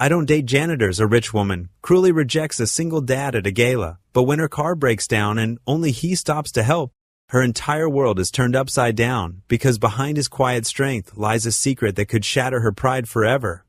I don't date janitors. A rich woman cruelly rejects a single dad at a gala, but when her car breaks down and only he stops to help, her entire world is turned upside down because behind his quiet strength lies a secret that could shatter her pride forever.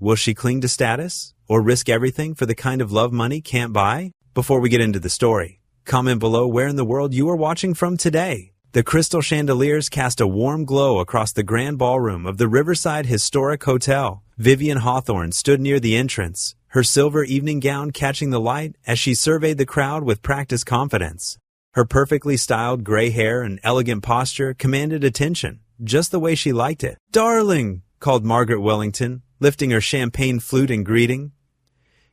Will she cling to status or risk everything for the kind of love money can't buy? Before we get into the story, comment below where in the world you are watching from today. The crystal chandeliers cast a warm glow across the grand ballroom of the Riverside Historic Hotel. Vivian Hawthorne stood near the entrance, her silver evening gown catching the light as she surveyed the crowd with practiced confidence. Her perfectly styled gray hair and elegant posture commanded attention, just the way she liked it. "Darling," called Margaret Wellington, lifting her champagne flute in greeting.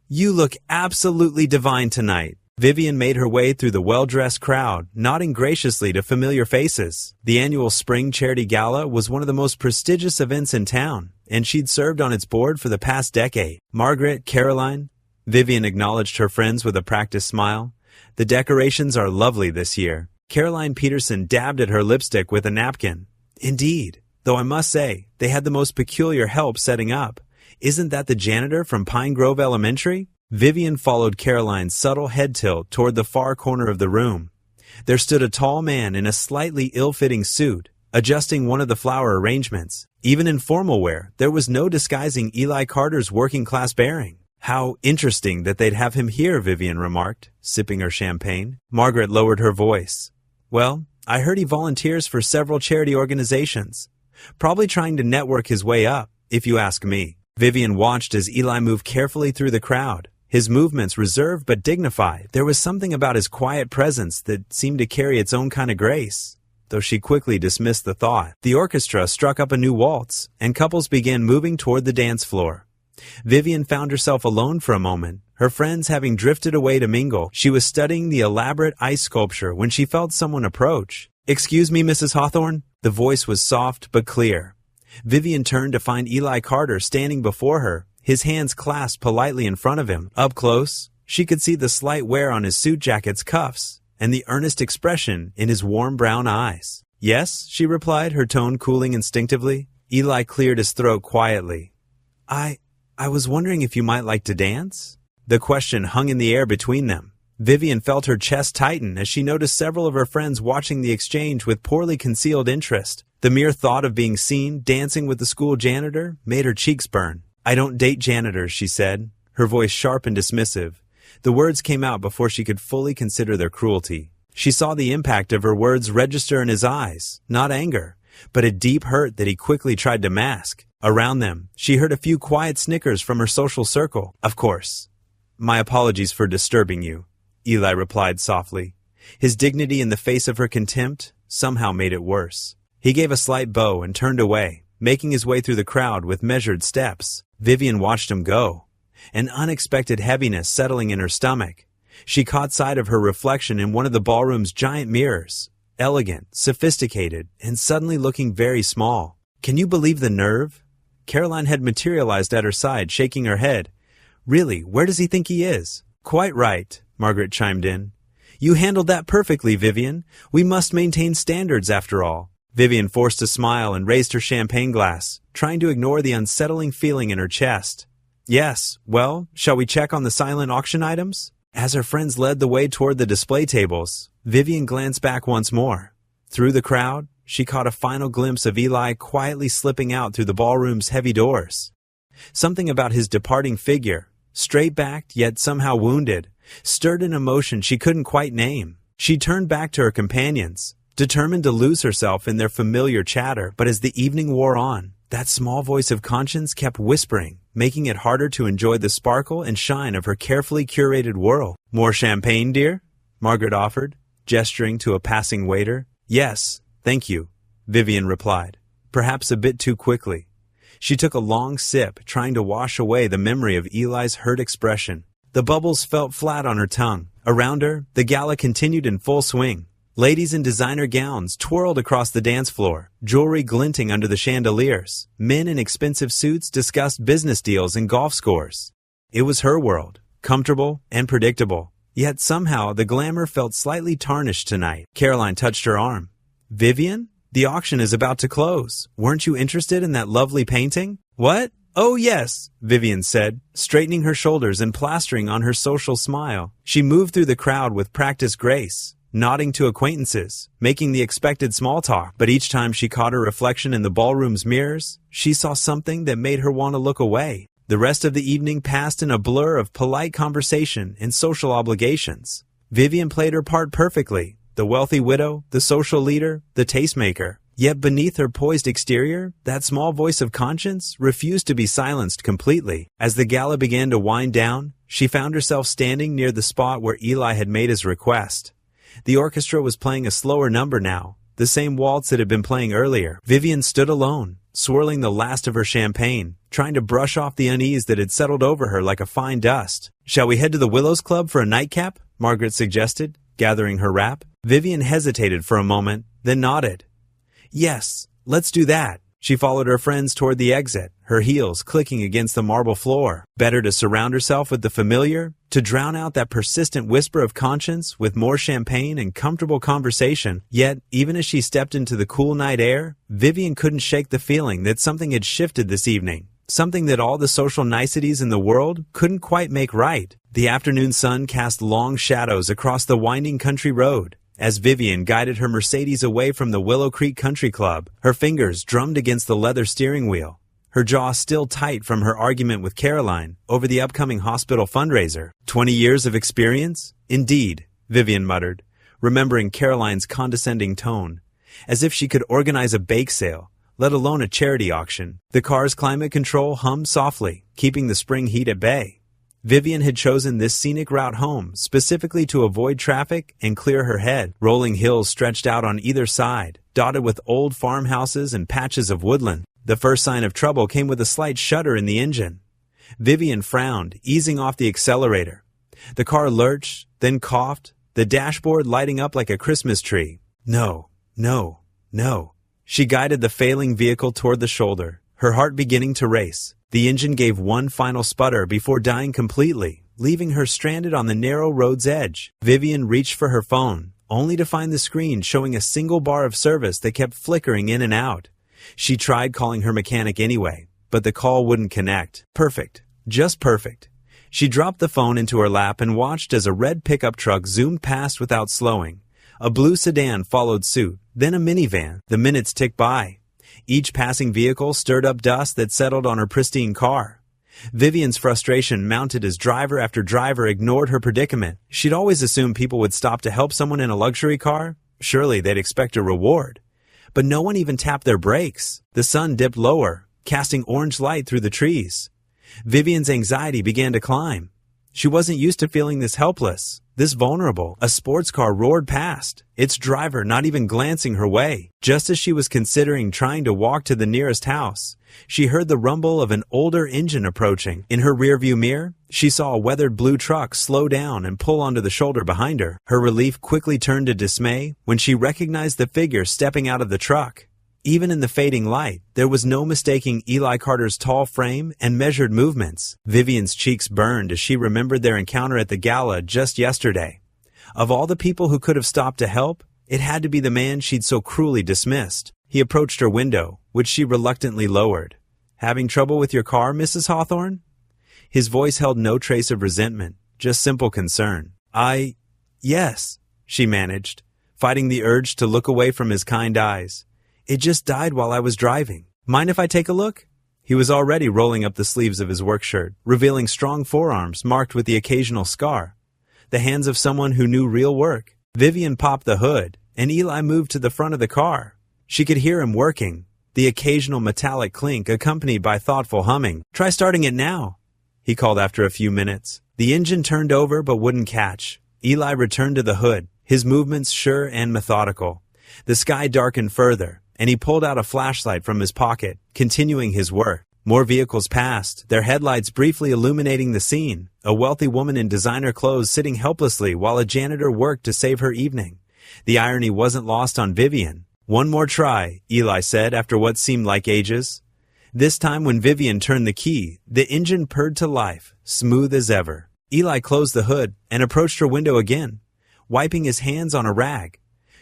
"You look absolutely divine tonight." Vivian made her way through the well-dressed crowd, nodding graciously to familiar faces. The annual Spring Charity Gala was one of the most prestigious events in town, and she'd served on its board for the past decade. "Margaret, Caroline," Vivian acknowledged her friends with a practiced smile. "The decorations are lovely this year." Caroline Peterson dabbed at her lipstick with a napkin. "Indeed, though I must say, they had the most peculiar help setting up. Isn't that the janitor from Pine Grove Elementary?" Vivian followed Caroline's subtle head tilt toward the far corner of the room. There stood a tall man in a slightly ill-fitting suit, adjusting one of the flower arrangements. Even in formal wear, there was no disguising Eli Carter's working-class bearing. "How interesting that they'd have him here," Vivian remarked, sipping her champagne. Margaret lowered her voice. "Well, I heard he volunteers for several charity organizations. Probably trying to network his way up, if you ask me." Vivian watched as Eli moved carefully through the crowd. His movements reserved but dignified. There was something about his quiet presence that seemed to carry its own kind of grace, though she quickly dismissed the thought. The orchestra struck up a new waltz, and couples began moving toward the dance floor. Vivian found herself alone for a moment, her friends having drifted away to mingle. She was studying the elaborate ice sculpture when she felt someone approach. "Excuse me, Mrs. Hawthorne?" The voice was soft but clear. Vivian turned to find Eli Carter standing before her, his hands clasped politely in front of him. Up close, she could see the slight wear on his suit jacket's cuffs and the earnest expression in his warm brown eyes. "Yes," she replied, her tone cooling instinctively. Eli cleared his throat quietly. I was wondering if you might like to dance?" The question hung in the air between them. Vivian felt her chest tighten as she noticed several of her friends watching the exchange with poorly concealed interest. The mere thought of being seen dancing with the school janitor made her cheeks burn. "I don't date janitors," she said, her voice sharp and dismissive. The words came out before she could fully consider their cruelty. She saw the impact of her words register in his eyes, not anger, but a deep hurt that he quickly tried to mask. Around them, she heard a few quiet snickers from her social circle. "Of course. My apologies for disturbing you," Eli replied softly. His dignity in the face of her contempt somehow made it worse. He gave a slight bow and turned away, making his way through the crowd with measured steps. Vivian watched him go, an unexpected heaviness settling in her stomach. She caught sight of her reflection in one of the ballroom's giant mirrors, elegant, sophisticated, and suddenly looking very small. "Can you believe the nerve?" Caroline had materialized at her side, shaking her head. "Really, where does he think he is?" "Quite right," Margaret chimed in. "You handled that perfectly, Vivian. We must maintain standards after all." Vivian forced a smile and raised her champagne glass, trying to ignore the unsettling feeling in her chest. "Yes, well, shall we check on the silent auction items?" As her friends led the way toward the display tables, Vivian glanced back once more. Through the crowd, she caught a final glimpse of Eli quietly slipping out through the ballroom's heavy doors. Something about his departing figure, straight-backed yet somehow wounded, stirred an emotion she couldn't quite name. She turned back to her companions, determined to lose herself in their familiar chatter, but as the evening wore on, that small voice of conscience kept whispering, making it harder to enjoy the sparkle and shine of her carefully curated world. "More champagne, dear?" Margaret offered, gesturing to a passing waiter. "Yes, thank you," Vivian replied, perhaps a bit too quickly. She took a long sip, trying to wash away the memory of Eli's hurt expression. The bubbles felt flat on her tongue. Around her, the gala continued in full swing. Ladies in designer gowns twirled across the dance floor, jewelry glinting under the chandeliers. Men in expensive suits discussed business deals and golf scores. It was her world, comfortable and predictable. Yet somehow the glamour felt slightly tarnished tonight. Caroline touched her arm. "Vivian, the auction is about to close. Weren't you interested in that lovely painting?" "What? "Oh yes," Vivian said, straightening her shoulders and plastering on her social smile. She moved through the crowd with practiced grace, nodding to acquaintances, making the expected small talk, but each time she caught her reflection in the ballroom's mirrors, she saw something that made her want to look away. The rest of the evening passed in a blur of polite conversation and social obligations. Vivian played her part perfectly, the wealthy widow, the social leader, the tastemaker. Yet beneath her poised exterior, that small voice of conscience refused to be silenced completely. As the gala began to wind down, she found herself standing near the spot where Eli had made his request. The orchestra was playing a slower number now, the same waltz it had been playing earlier. Vivian stood alone, swirling the last of her champagne, trying to brush off the unease that had settled over her like a fine dust. "Shall we head to the Willows Club for a nightcap?" Margaret suggested, gathering her wrap. Vivian hesitated for a moment, then nodded. "Yes, let's do that." She followed her friends toward the exit, her heels clicking against the marble floor. Better to surround herself with the familiar, to drown out that persistent whisper of conscience with more champagne and comfortable conversation. Yet, even as she stepped into the cool night air, Vivian couldn't shake the feeling that something had shifted this evening. Something that all the social niceties in the world couldn't quite make right. The afternoon sun cast long shadows across the winding country road. As Vivian guided her Mercedes away from the Willow Creek Country Club, her fingers drummed against the leather steering wheel, her jaw still tight from her argument with Caroline over the upcoming hospital fundraiser. 20 years of experience? Indeed, Vivian muttered, remembering Caroline's condescending tone, as if she could organize a bake sale, let alone a charity auction. The car's climate control hummed softly, keeping the spring heat at bay. Vivian had chosen this scenic route home specifically to avoid traffic and clear her head. Rolling hills stretched out on either side, dotted with old farmhouses and patches of woodland. The first sign of trouble came with a slight shudder in the engine. Vivian frowned, easing off the accelerator. The car lurched, then coughed, the dashboard lighting up like a Christmas tree. No, no, no. She guided the failing vehicle toward the shoulder, her heart beginning to race. The engine gave one final sputter before dying completely, leaving her stranded on the narrow road's edge. Vivian reached for her phone, only to find the screen showing a single bar of service that kept flickering in and out. She tried calling her mechanic anyway, but the call wouldn't connect. Perfect. Just perfect. She dropped the phone into her lap and watched as a red pickup truck zoomed past without slowing. A blue sedan followed suit, then a minivan. The minutes ticked by. Each passing vehicle stirred up dust that settled on her pristine car. Vivian's frustration mounted as driver after driver ignored her predicament. She'd always assumed people would stop to help someone in a luxury car. Surely they'd expect a reward. But no one even tapped their brakes. The sun dipped lower, casting orange light through the trees. Vivian's anxiety began to climb. She wasn't used to feeling this helpless, this vulnerable. A sports car roared past, its driver not even glancing her way. Just as she was considering trying to walk to the nearest house, she heard the rumble of an older engine approaching. In her rearview mirror, she saw a weathered blue truck slow down and pull onto the shoulder behind her. Her relief quickly turned to dismay when she recognized the figure stepping out of the truck. Even in the fading light, there was no mistaking Eli Carter's tall frame and measured movements. Vivian's cheeks burned as she remembered their encounter at the gala just yesterday. Of all the people who could have stopped to help, it had to be the man she'd so cruelly dismissed. He approached her window, which she reluctantly lowered. "Having trouble with your car, Mrs. Hawthorne?" His voice held no trace of resentment, just simple concern. Yes, she managed, fighting the urge to look away from his kind eyes. "It just died while I was driving. Mind if I take a look?" He was already rolling up the sleeves of his work shirt, revealing strong forearms marked with the occasional scar. The hands of someone who knew real work. Vivian popped the hood, and Eli moved to the front of the car. She could hear him working, the occasional metallic clink accompanied by thoughtful humming. "Try starting it now," he called after a few minutes. The engine turned over but wouldn't catch. Eli returned to the hood, his movements sure and methodical. The sky darkened further, and he pulled out a flashlight from his pocket, continuing his work. More vehicles passed, their headlights briefly illuminating the scene, a wealthy woman in designer clothes sitting helplessly while a janitor worked to save her evening. The irony wasn't lost on Vivian. "One more try," Eli said after what seemed like ages. This time when Vivian turned the key, the engine purred to life, smooth as ever. Eli closed the hood and approached her window again, wiping his hands on a rag.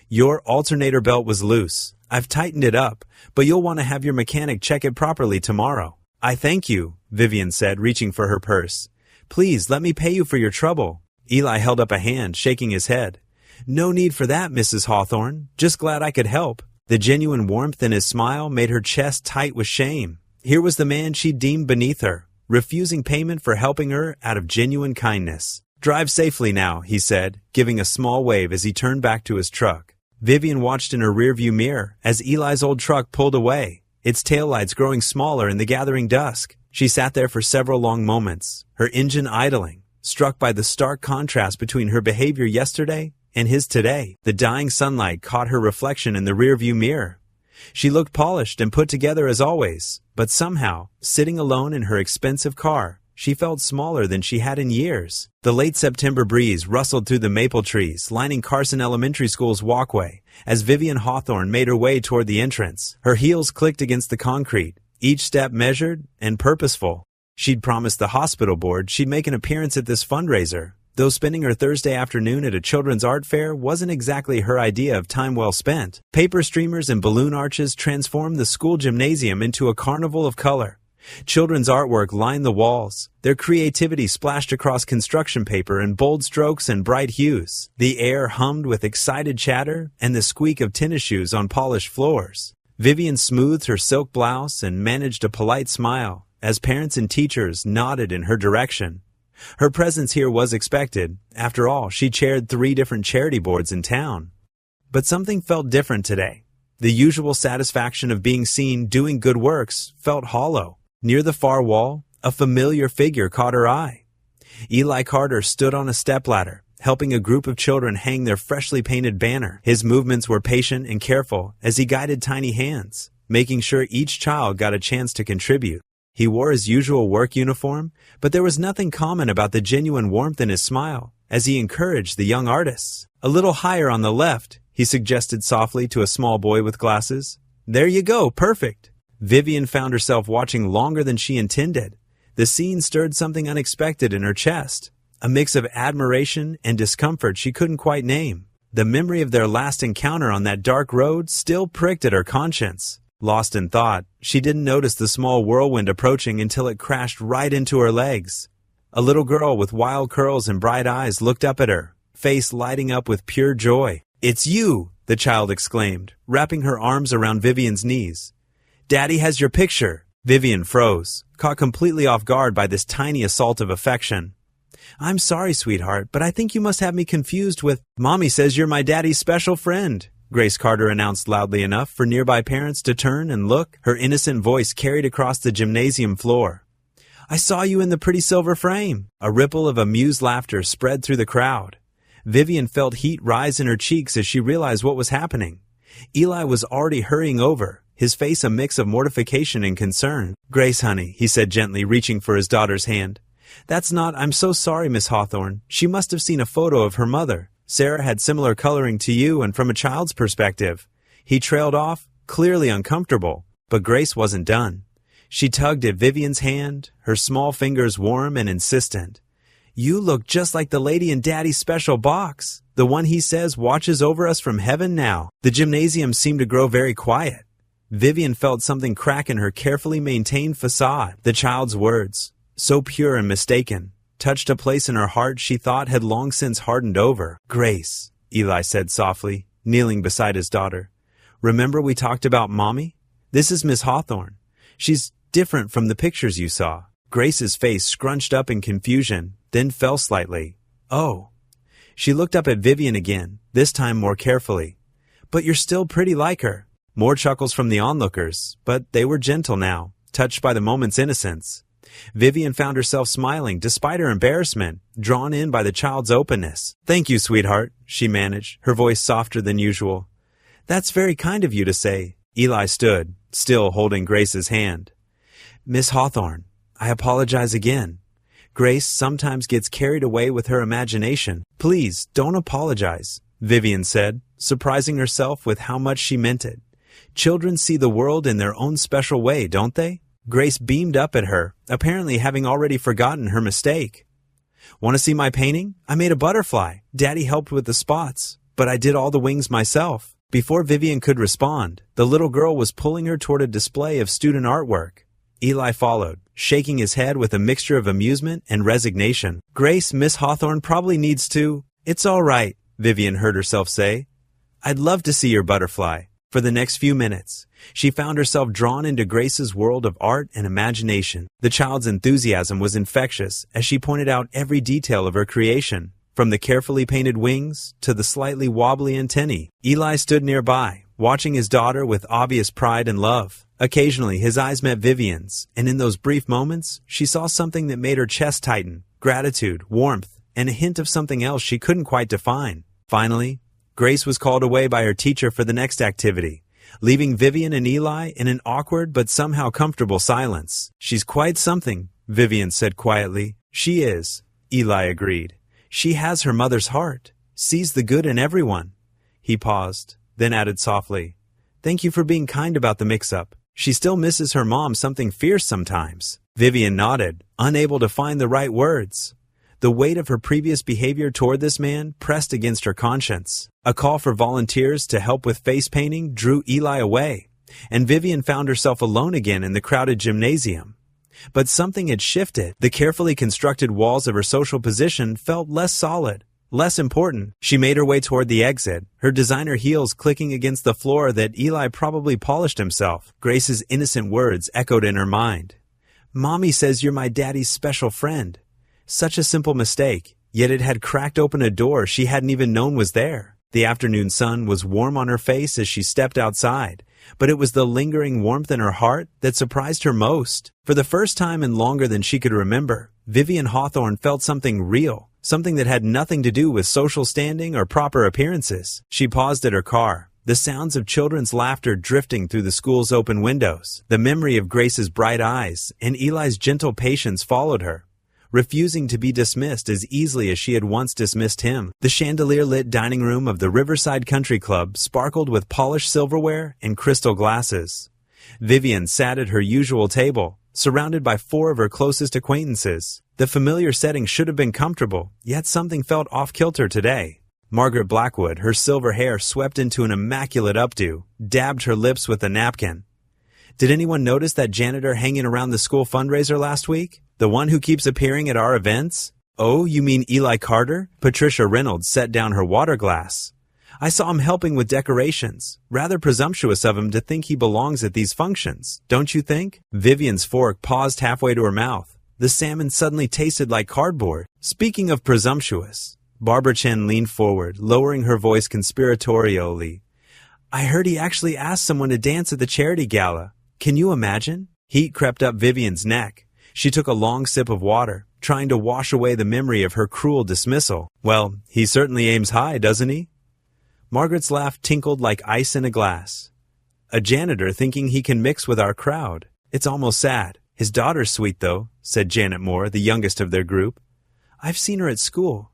"Your alternator belt was loose. I've tightened it up, but you'll want to have your mechanic check it properly tomorrow." I thank you, Vivian said, reaching for her purse. Please, let me pay you for your trouble. Eli held up a hand, shaking his head. No need for that, Mrs. Hawthorne. Just glad I could help. The genuine warmth in his smile made her chest tight with shame. Here was the man she deemed beneath her, refusing payment for helping her out of genuine kindness. Drive safely now, he said, giving a small wave as he turned back to his truck. Vivian watched in her rearview mirror as Eli's old truck pulled away, its taillights growing smaller in the gathering dusk. She sat there for several long moments, her engine idling, struck by the stark contrast between her behavior yesterday and his today. The dying sunlight caught her reflection in the rearview mirror. She looked polished and put together as always, but somehow, sitting alone in her expensive car, she felt smaller than she had in years. The late September breeze rustled through the maple trees, lining Carson Elementary School's walkway, as Vivian Hawthorne made her way toward the entrance. Her heels clicked against the concrete, each step measured and purposeful. She'd promised the hospital board she'd make an appearance at this fundraiser, though spending her Thursday afternoon at a children's art fair wasn't exactly her idea of time well spent. Paper streamers and balloon arches transformed the school gymnasium into a carnival of color. Children's artwork lined the walls, their creativity splashed across construction paper in bold strokes and bright hues. The air hummed with excited chatter and the squeak of tennis shoes on polished floors. Vivian smoothed her silk blouse and managed a polite smile as parents and teachers nodded in her direction. Her presence here was expected. After all, she chaired 3 different charity boards in town. But something felt different today. The usual satisfaction of being seen doing good works felt hollow. Near the far wall, a familiar figure caught her eye. Eli Carter stood on a stepladder, helping a group of children hang their freshly painted banner. His movements were patient and careful as he guided tiny hands, making sure each child got a chance to contribute. He wore his usual work uniform, but there was nothing common about the genuine warmth in his smile as he encouraged the young artists. A little higher on the left, he suggested softly to a small boy with glasses. There you go, perfect. Vivian found herself watching longer than she intended. The scene stirred something unexpected in her chest, a mix of admiration and discomfort she couldn't quite name. The memory of their last encounter on that dark road still pricked at her conscience. Lost in thought, she didn't notice the small whirlwind approaching until it crashed right into her legs. A little girl with wild curls and bright eyes looked up at her, face lighting up with pure joy. It's you, the child exclaimed, wrapping her arms around Vivian's knees. Daddy has your picture. Vivian froze, caught completely off guard by this tiny assault of affection. I'm sorry, sweetheart, but I think you must have me confused with... Mommy says you're my daddy's special friend, Grace Carter announced loudly enough for nearby parents to turn and look. Her innocent voice carried across the gymnasium floor. I saw you in the pretty silver frame. A ripple of amused laughter spread through the crowd. Vivian felt heat rise in her cheeks as she realized what was happening. Eli was already hurrying over, his face a mix of mortification and concern. Grace, honey, he said gently, reaching for his daughter's hand. That's not... I'm so sorry, Miss Hawthorne. She must have seen a photo of her mother. Sarah had similar coloring to you and from a child's perspective. He trailed off, clearly uncomfortable, but Grace wasn't done. She tugged at Vivian's hand, her small fingers warm and insistent. You look just like the lady in Daddy's special box, the one he says watches over us from heaven now. The gymnasium seemed to grow very quiet. Vivian felt something crack in her carefully maintained facade. The child's words, so pure and mistaken, touched a place in her heart she thought had long since hardened over. Grace, Eli said softly, kneeling beside his daughter. Remember we talked about Mommy? This is Miss Hawthorne. She's different from the pictures you saw. Grace's face scrunched up in confusion, then fell slightly. Oh. She looked up at Vivian again, this time more carefully. But you're still pretty like her. More chuckles from the onlookers, but they were gentle now, touched by the moment's innocence. Vivian found herself smiling despite her embarrassment, drawn in by the child's openness. Thank you, sweetheart, she managed, her voice softer than usual. That's very kind of you to say. Eli stood, still holding Grace's hand. Miss Hawthorne, I apologize again. Grace sometimes gets carried away with her imagination. Please, don't apologize, Vivian said, surprising herself with how much she meant it. Children see the world in their own special way, don't they? Grace beamed up at her, apparently having already forgotten her mistake. Want to see my painting? I made a butterfly. Daddy helped with the spots, but I did all the wings myself. Before Vivian could respond, the little girl was pulling her toward a display of student artwork. Eli followed, shaking his head with a mixture of amusement and resignation. Grace, Miss Hawthorne probably needs to. It's all right, Vivian heard herself say. I'd love to see your butterfly. For the next few minutes, she found herself drawn into Grace's world of art and imagination. The child's enthusiasm was infectious as she pointed out every detail of her creation, from the carefully painted wings to the slightly wobbly antennae. Eli stood nearby, watching his daughter with obvious pride and love. Occasionally, his eyes met Vivian's, and in those brief moments, she saw something that made her chest tighten: gratitude, warmth, and a hint of something else she couldn't quite define. Finally, Grace was called away by her teacher for the next activity, leaving Vivian and Eli in an awkward but somehow comfortable silence. She's quite something, Vivian said quietly. She is, Eli agreed. She has her mother's heart, sees the good in everyone. He paused, then added softly, Thank you for being kind about the mix-up. She still misses her mom something fierce sometimes. Vivian nodded, unable to find the right words. The weight of her previous behavior toward this man pressed against her conscience. A call for volunteers to help with face painting drew Eli away, and Vivian found herself alone again in the crowded gymnasium. But something had shifted. The carefully constructed walls of her social position felt less solid, less important. She made her way toward the exit, her designer heels clicking against the floor that Eli probably polished himself. Grace's innocent words echoed in her mind. Mommy says you're my daddy's special friend. Such a simple mistake, yet it had cracked open a door she hadn't even known was there. The afternoon sun was warm on her face as she stepped outside, but it was the lingering warmth in her heart that surprised her most. For the first time in longer than she could remember, Vivian Hawthorne felt something real, something that had nothing to do with social standing or proper appearances. She paused at her car, the sounds of children's laughter drifting through the school's open windows. The memory of Grace's bright eyes and Eli's gentle patience followed her, refusing to be dismissed as easily as she had once dismissed him. The chandelier-lit dining room of the Riverside Country Club sparkled with polished silverware and crystal glasses. Vivian sat at her usual table, surrounded by 4 of her closest acquaintances. The familiar setting should have been comfortable, yet something felt off-kilter today. Margaret Blackwood, her silver hair swept into an immaculate updo, dabbed her lips with a napkin. Did anyone notice that janitor hanging around the school fundraiser last week? The one who keeps appearing at our events? Oh, you mean Eli Carter? Patricia Reynolds set down her water glass. I saw him helping with decorations. Rather presumptuous of him to think he belongs at these functions, don't you think? Vivian's fork paused halfway to her mouth. The salmon suddenly tasted like cardboard. Speaking of presumptuous, Barbara Chen leaned forward, lowering her voice conspiratorially. I heard he actually asked someone to dance at the charity gala. Can you imagine? Heat crept up Vivian's neck. She took a long sip of water, trying to wash away the memory of her cruel dismissal. Well, he certainly aims high, doesn't he? Margaret's laugh tinkled like ice in a glass. A janitor thinking he can mix with our crowd. It's almost sad. His daughter's sweet, though, said Janet Moore, the youngest of their group. I've seen her at school.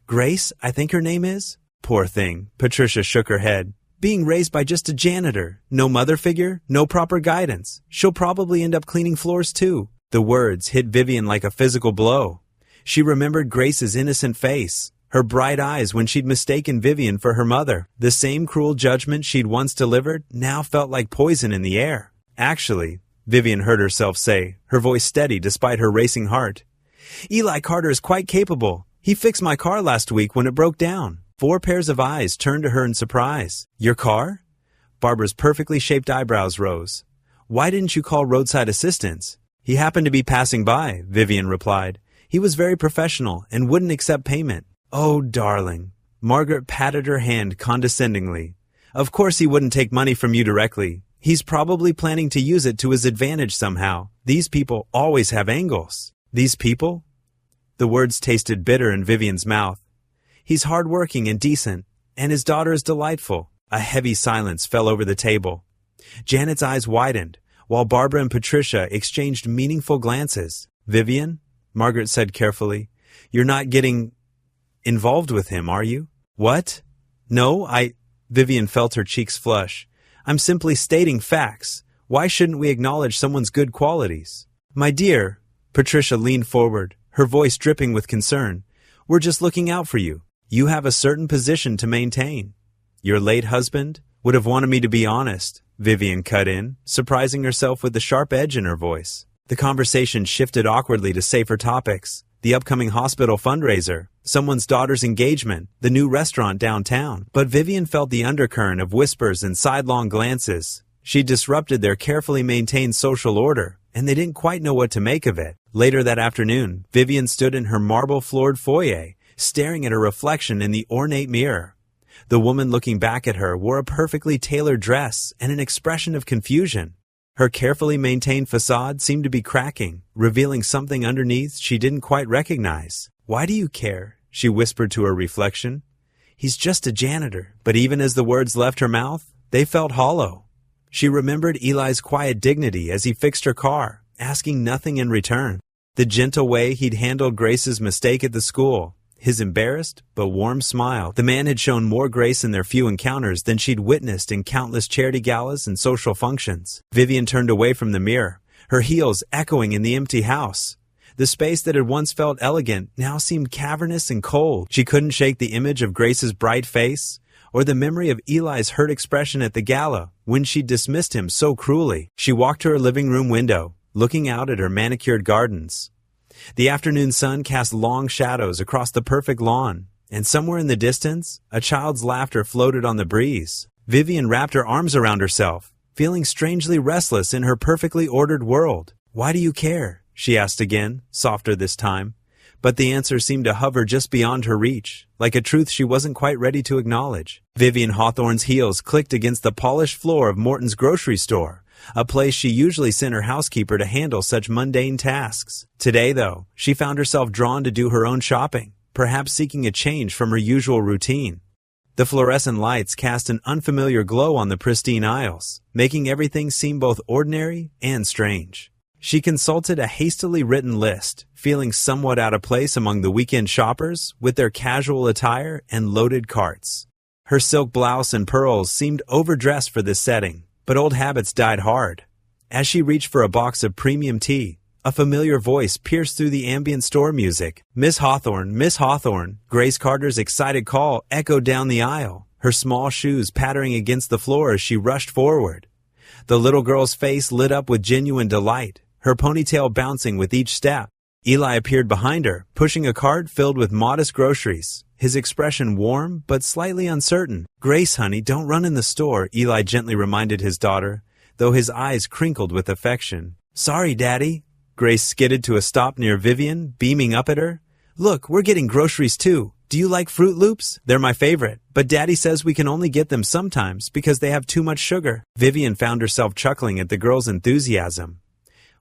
Grace, I think her name is? Poor thing. Patricia shook her head. Being raised by just a janitor. No mother figure, no proper guidance. She'll probably end up cleaning floors, too. The words hit Vivian like a physical blow. She remembered Grace's innocent face, her bright eyes when she'd mistaken Vivian for her mother. The same cruel judgment she'd once delivered now felt like poison in the air. Actually, Vivian heard herself say, her voice steady despite her racing heart, Eli Carter is quite capable. He fixed my car last week when it broke down. 4 pairs of eyes turned to her in surprise. Your car? Barbara's perfectly shaped eyebrows rose. Why didn't you call roadside assistance? He happened to be passing by, Vivian replied. He was very professional and wouldn't accept payment. Oh, darling. Margaret patted her hand condescendingly. Of course he wouldn't take money from you directly. He's probably planning to use it to his advantage somehow. These people always have angles. These people? The words tasted bitter in Vivian's mouth. He's hardworking and decent, and his daughter is delightful. A heavy silence fell over the table. Janet's eyes widened, while Barbara and Patricia exchanged meaningful glances. Vivian, Margaret said carefully, you're not getting involved with him, are you? What? No, Vivian felt her cheeks flush. I'm simply stating facts. Why shouldn't we acknowledge someone's good qualities? My dear, Patricia leaned forward, her voice dripping with concern. We're just looking out for you. You have a certain position to maintain. Your late husband would have wanted me to be honest, Vivian cut in, surprising herself with the sharp edge in her voice. The conversation shifted awkwardly to safer topics: the upcoming hospital fundraiser, someone's daughter's engagement, the new restaurant downtown. But Vivian felt the undercurrent of whispers and sidelong glances. She disrupted their carefully maintained social order, and they didn't quite know what to make of it. Later that afternoon, Vivian stood in her marble-floored foyer, staring at her reflection in the ornate mirror. The woman looking back at her wore a perfectly tailored dress and an expression of confusion. Her carefully maintained facade seemed to be cracking, revealing something underneath she didn't quite recognize. "Why do you care?" she whispered to her reflection. "He's just a janitor." But even as the words left her mouth, they felt hollow. She remembered Eli's quiet dignity as he fixed her car, asking nothing in return. The gentle way he'd handled Grace's mistake at the school, his embarrassed but warm smile. The man had shown more grace in their few encounters than she'd witnessed in countless charity galas and social functions. Vivian turned away from the mirror, her heels echoing in the empty house. The space that had once felt elegant now seemed cavernous and cold. She couldn't shake the image of Grace's bright face, or the memory of Eli's hurt expression at the gala when she dismissed him so cruelly. She walked to her living room window, looking out at her manicured gardens. The afternoon sun cast long shadows across the perfect lawn, and somewhere in the distance, a child's laughter floated on the breeze. Vivian wrapped her arms around herself, feeling strangely restless in her perfectly ordered world. "Why do you care?" she asked again, softer this time. But the answer seemed to hover just beyond her reach, like a truth she wasn't quite ready to acknowledge. Vivian Hawthorne's heels clicked against the polished floor of Morton's grocery store, a place she usually sent her housekeeper to handle such mundane tasks. Today, though, she found herself drawn to do her own shopping, perhaps seeking a change from her usual routine. The fluorescent lights cast an unfamiliar glow on the pristine aisles, making everything seem both ordinary and strange. She consulted a hastily written list, feeling somewhat out of place among the weekend shoppers with their casual attire and loaded carts. Her silk blouse and pearls seemed overdressed for this setting, but old habits died hard. As she reached for a box of premium tea, a familiar voice pierced through the ambient store music. "Miss Hawthorne, Miss Hawthorne." Grace Carter's excited call echoed down the aisle, her small shoes pattering against the floor as she rushed forward. The little girl's face lit up with genuine delight, her ponytail bouncing with each step. Eli appeared behind her, pushing a cart filled with modest groceries, his expression warm but slightly uncertain. "Grace, honey, don't run in the store," Eli gently reminded his daughter, though his eyes crinkled with affection. "Sorry, Daddy." Grace skidded to a stop near Vivian, beaming up at her. "Look, we're getting groceries too. Do you like Fruit Loops? They're my favorite, but Daddy says we can only get them sometimes because they have too much sugar." Vivian found herself chuckling at the girl's enthusiasm.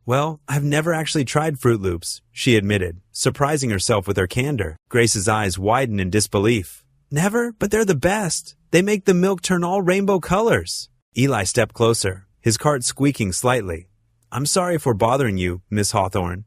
"Well, I've never actually tried Fruit Loops," she admitted, surprising herself with her candor. Grace's eyes widened in disbelief. "Never? But they're the best. They make the milk turn all rainbow colors." Eli stepped closer, his cart squeaking slightly. "I'm sorry for bothering you, Miss Hawthorne.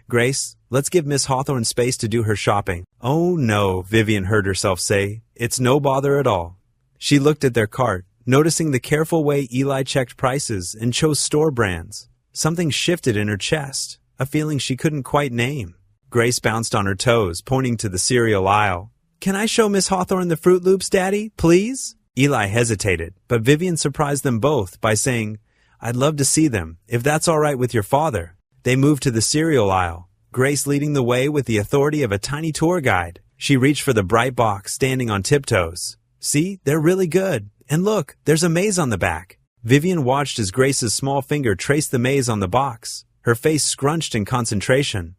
Grace, let's give Miss Hawthorne space to do her shopping." "Oh no," Vivian heard herself say. "It's no bother at all." She looked at their cart, noticing the careful way Eli checked prices and chose store brands. Something shifted in her chest, a feeling she couldn't quite name. Grace bounced on her toes, pointing to the cereal aisle. "Can I show Miss Hawthorne the Fruit Loops, Daddy, please?" Eli hesitated, but Vivian surprised them both by saying, "I'd love to see them, if that's all right with your father." They moved to the cereal aisle, Grace leading the way with the authority of a tiny tour guide. She reached for the bright box, standing on tiptoes. "See, they're really good. And look, there's a maze on the back." Vivian watched as Grace's small finger traced the maze on the box, her face scrunched in concentration.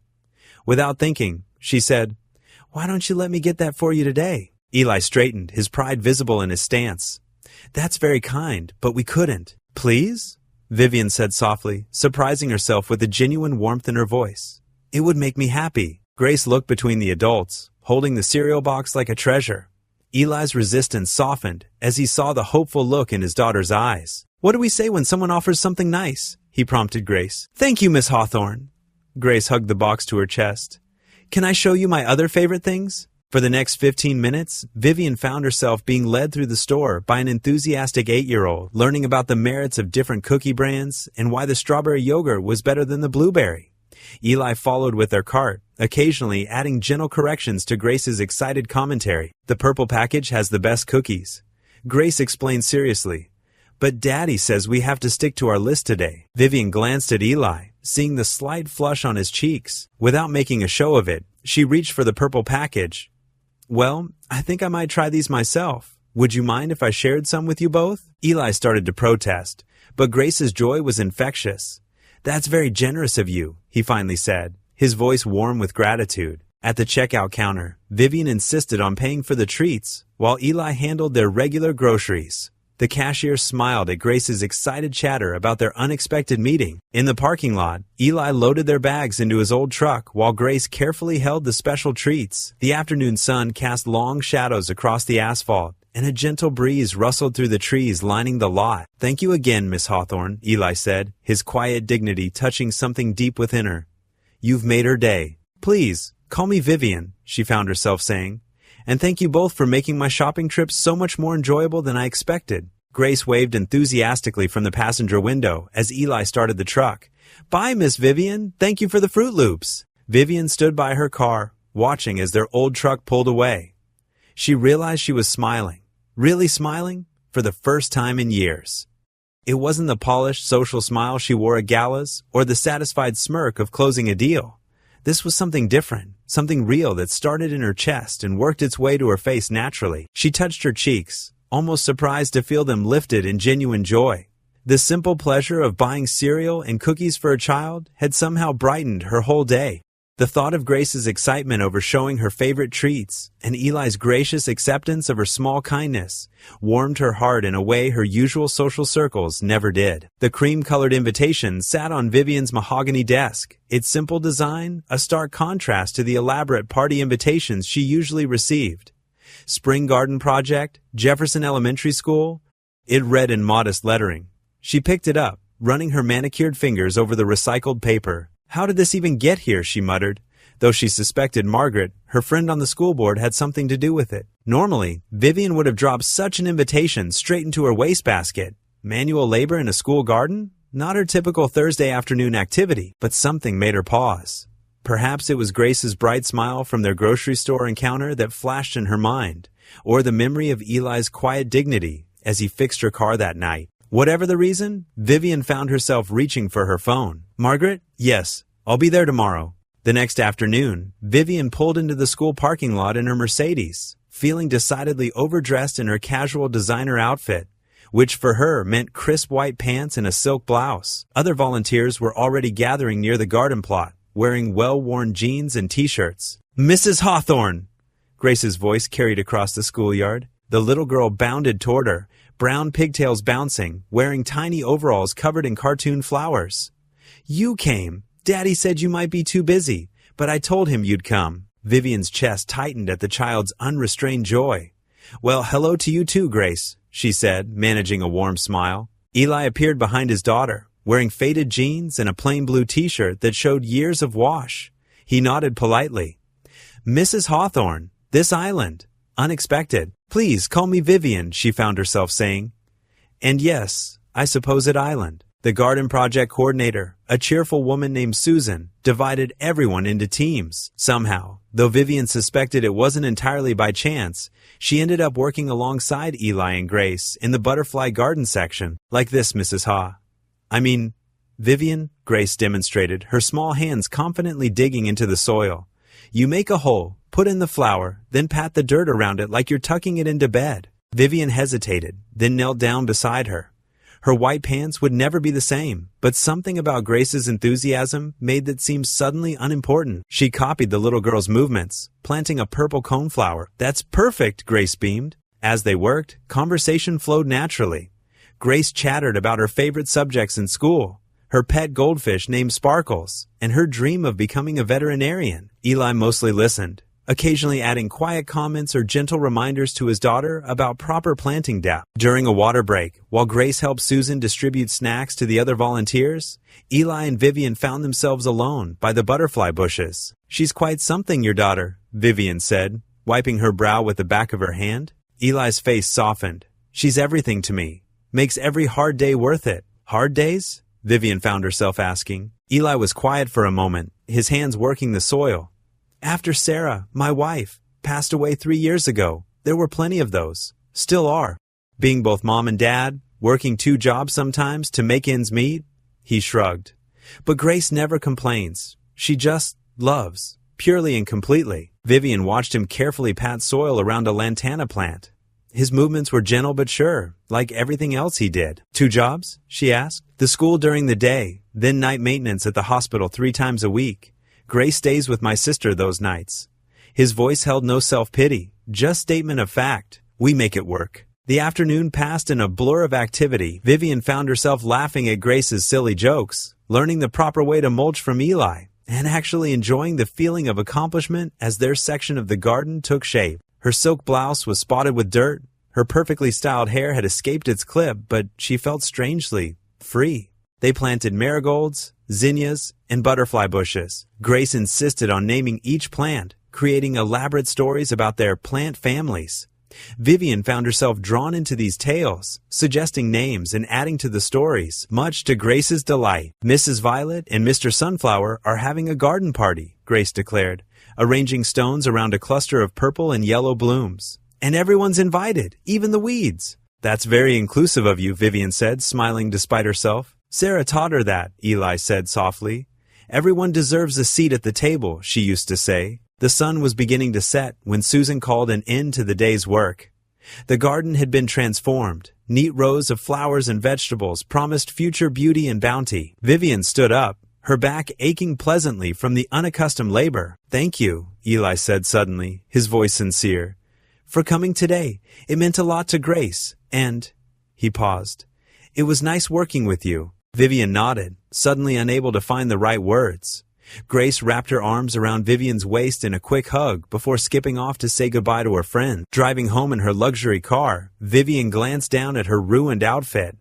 Without thinking, she said, "Why don't you let me get that for you today?" Eli straightened, his pride visible in his stance. "That's very kind, but we couldn't." "Please?" Vivian said softly, surprising herself with a genuine warmth in her voice. "It would make me happy." Grace looked between the adults, holding the cereal box like a treasure. Eli's resistance softened as he saw the hopeful look in his daughter's eyes. "What do we say when someone offers something nice?" he prompted Grace. "Thank you, Miss Hawthorne." Grace hugged the box to her chest. "Can I show you my other favorite things?" For the next 15 minutes, Vivian found herself being led through the store by an enthusiastic 8-year-old, learning about the merits of different cookie brands and why the strawberry yogurt was better than the blueberry. Eli followed with their cart, occasionally adding gentle corrections to Grace's excited commentary. "The purple package has the best cookies." Grace explained seriously. "But Daddy says we have to stick to our list today." Vivian glanced at Eli, seeing the slight flush on his cheeks. Without making a show of it, she reached for the purple package. "Well, I think I might try these myself. Would you mind if I shared some with you both?" Eli started to protest, but Grace's joy was infectious. "That's very generous of you," he finally said, his voice warm with gratitude. At the checkout counter, Vivian insisted on paying for the treats, while Eli handled their regular groceries. The cashier smiled at Grace's excited chatter about their unexpected meeting. In the parking lot, Eli loaded their bags into his old truck while Grace carefully held the special treats. The afternoon sun cast long shadows across the asphalt, and a gentle breeze rustled through the trees lining the lot. "Thank you again, Miss Hawthorne," Eli said, his quiet dignity touching something deep within her. "You've made her day. Please, call me Vivian," she found herself saying. "And thank you both for making my shopping trip so much more enjoyable than I expected." Grace waved enthusiastically from the passenger window as Eli started the truck. "Bye, Miss Vivian. Thank you for the Fruit Loops." Vivian stood by her car, watching as their old truck pulled away. She realized she was smiling, really smiling, for the first time in years. It wasn't the polished social smile she wore at galas or the satisfied smirk of closing a deal. This was something different, something real that started in her chest and worked its way to her face naturally. She touched her cheeks, almost surprised to feel them lifted in genuine joy. The simple pleasure of buying cereal and cookies for a child had somehow brightened her whole day. The thought of Grace's excitement over showing her favorite treats and Eli's gracious acceptance of her small kindness warmed her heart in a way her usual social circles never did. The cream-colored invitation sat on Vivian's mahogany desk, its simple design a stark contrast to the elaborate party invitations she usually received. Spring Garden Project, Jefferson Elementary School. It read in modest lettering. She picked it up, running her manicured fingers over the recycled paper. "How did this even get here?" she muttered, though she suspected Margaret, her friend on the school board, had something to do with it. Normally, Vivian would have dropped such an invitation straight into her wastebasket. Manual labor in a school garden? Not her typical Thursday afternoon activity, but something made her pause. Perhaps it was Grace's bright smile from their grocery store encounter that flashed in her mind, or the memory of Eli's quiet dignity as he fixed her car that night. Whatever the reason, Vivian found herself reaching for her phone. "Margaret? Yes, I'll be there tomorrow." The next afternoon, Vivian pulled into the school parking lot in her Mercedes, feeling decidedly overdressed in her casual designer outfit, which for her meant crisp white pants and a silk blouse. Other volunteers were already gathering near the garden plot, wearing well-worn jeans and t-shirts. "Mrs. Hawthorne!" Grace's voice carried across the schoolyard. The little girl bounded toward her, brown pigtails bouncing, wearing tiny overalls covered in cartoon flowers. "You came. Daddy said you might be too busy, but I told him you'd come." Vivian's chest tightened at the child's unrestrained joy. "Well, hello to you too, Grace," she said, managing a warm smile. Eli appeared behind his daughter, wearing faded jeans and a plain blue t-shirt that showed years of wash. He nodded politely. "Mrs. Hawthorne, this island. Unexpected. Please call me Vivian," she found herself saying. "And yes, I suppose at Island." The garden project coordinator, a cheerful woman named Susan, divided everyone into teams. Somehow, though Vivian suspected it wasn't entirely by chance, she ended up working alongside Eli and Grace in the butterfly garden section. "Like this, Mrs. Haw. Vivian," Grace demonstrated, her small hands confidently digging into the soil. "You make a hole, put in the flower, then pat the dirt around it like you're tucking it into bed." Vivian hesitated, then knelt down beside her. Her white pants would never be the same, but something about Grace's enthusiasm made that seem suddenly unimportant. She copied the little girl's movements, planting a purple coneflower. "That's perfect," Grace beamed. As they worked, conversation flowed naturally. Grace chattered about her favorite subjects in school, her pet goldfish named Sparkles, and her dream of becoming a veterinarian. Eli mostly listened, occasionally adding quiet comments or gentle reminders to his daughter about proper planting depth. During a water break, while Grace helped Susan distribute snacks to the other volunteers, Eli and Vivian found themselves alone by the butterfly bushes. "She's quite something, your daughter," Vivian said, wiping her brow with the back of her hand. Eli's face softened. "She's everything to me. Makes every hard day worth it." "Hard days?" Vivian found herself asking. Eli was quiet for a moment, his hands working the soil. "After Sarah, my wife, passed away 3 years ago, there were plenty of those. Still are. Being both mom and dad, working 2 jobs sometimes to make ends meet." He shrugged. But Grace never complains. She just loves, purely and completely. Vivian watched him carefully pat soil around a lantana plant. His movements were gentle but sure, like everything else he did. 2 jobs? She asked. The school during the day, then night maintenance at the hospital 3 times a week. Grace stays with my sister those nights. His voice held no self-pity, just statement of fact. We make it work. The afternoon passed in a blur of activity. Vivian found herself laughing at Grace's silly jokes, learning the proper way to mulch from Eli, and actually enjoying the feeling of accomplishment as their section of the garden took shape. Her silk blouse was spotted with dirt. Her perfectly styled hair had escaped its clip, but she felt strangely free. They planted marigolds, zinnias, and butterfly bushes. Grace insisted on naming each plant, creating elaborate stories about their plant families. Vivian found herself drawn into these tales, suggesting names and adding to the stories, much to Grace's delight. Mrs. Violet and Mr. Sunflower are having a garden party, Grace declared, arranging stones around a cluster of purple and yellow blooms. And everyone's invited, even the weeds. That's very inclusive of you, Vivian said, smiling despite herself. Sarah taught her that, Eli said softly. Everyone deserves a seat at the table, she used to say. The sun was beginning to set when Susan called an end to the day's work. The garden had been transformed. Neat rows of flowers and vegetables promised future beauty and bounty. Vivian stood up, her back aching pleasantly from the unaccustomed labor. Thank you, Eli said suddenly, his voice sincere, for coming today. It meant a lot to Grace, and... He paused. It was nice working with you. Vivian nodded, suddenly unable to find the right words. Grace wrapped her arms around Vivian's waist in a quick hug before skipping off to say goodbye to her friend. Driving home in her luxury car, Vivian glanced down at her ruined outfit.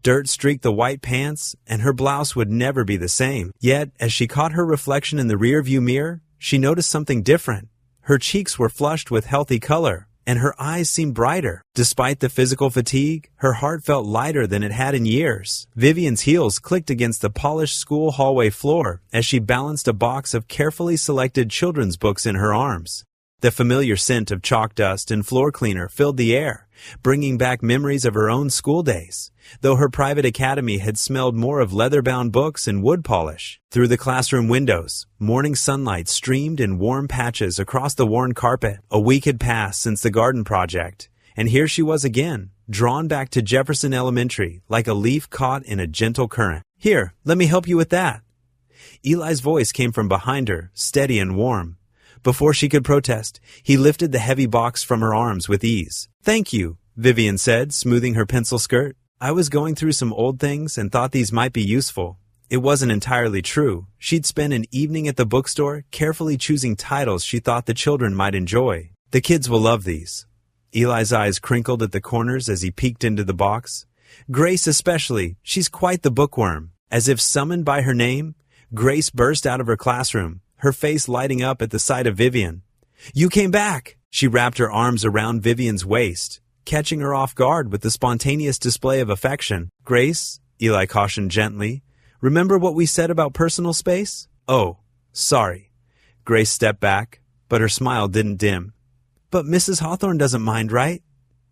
Dirt streaked the white pants, and her blouse would never be the same. Yet, as she caught her reflection in the rearview mirror, she noticed something different. Her cheeks were flushed with healthy color, and her eyes seemed brighter. Despite the physical fatigue, her heart felt lighter than it had in years. Vivian's heels clicked against the polished school hallway floor as she balanced a box of carefully selected children's books in her arms. The familiar scent of chalk dust and floor cleaner filled the air, bringing back memories of her own school days, though her private academy had smelled more of leather-bound books and wood polish. Through the classroom windows, morning sunlight streamed in warm patches across the worn carpet. A week had passed since the garden project, and here she was again, drawn back to Jefferson Elementary like a leaf caught in a gentle current. Here, let me help you with that. Eli's voice came from behind her, steady and warm. Before she could protest, he lifted the heavy box from her arms with ease. Thank you, Vivian said, smoothing her pencil skirt. I was going through some old things and thought these might be useful. It wasn't entirely true. She'd spend an evening at the bookstore, carefully choosing titles she thought the children might enjoy. The kids will love these. Eli's eyes crinkled at the corners as he peeked into the box. Grace especially, she's quite the bookworm. As if summoned by her name, Grace burst out of her classroom, her face lighting up at the sight of Vivian. You came back! She wrapped her arms around Vivian's waist, catching her off guard with the spontaneous display of affection. Grace, Eli cautioned gently, remember what we said about personal space? Oh, sorry. Grace stepped back, but her smile didn't dim. But Mrs. Hawthorne doesn't mind, right?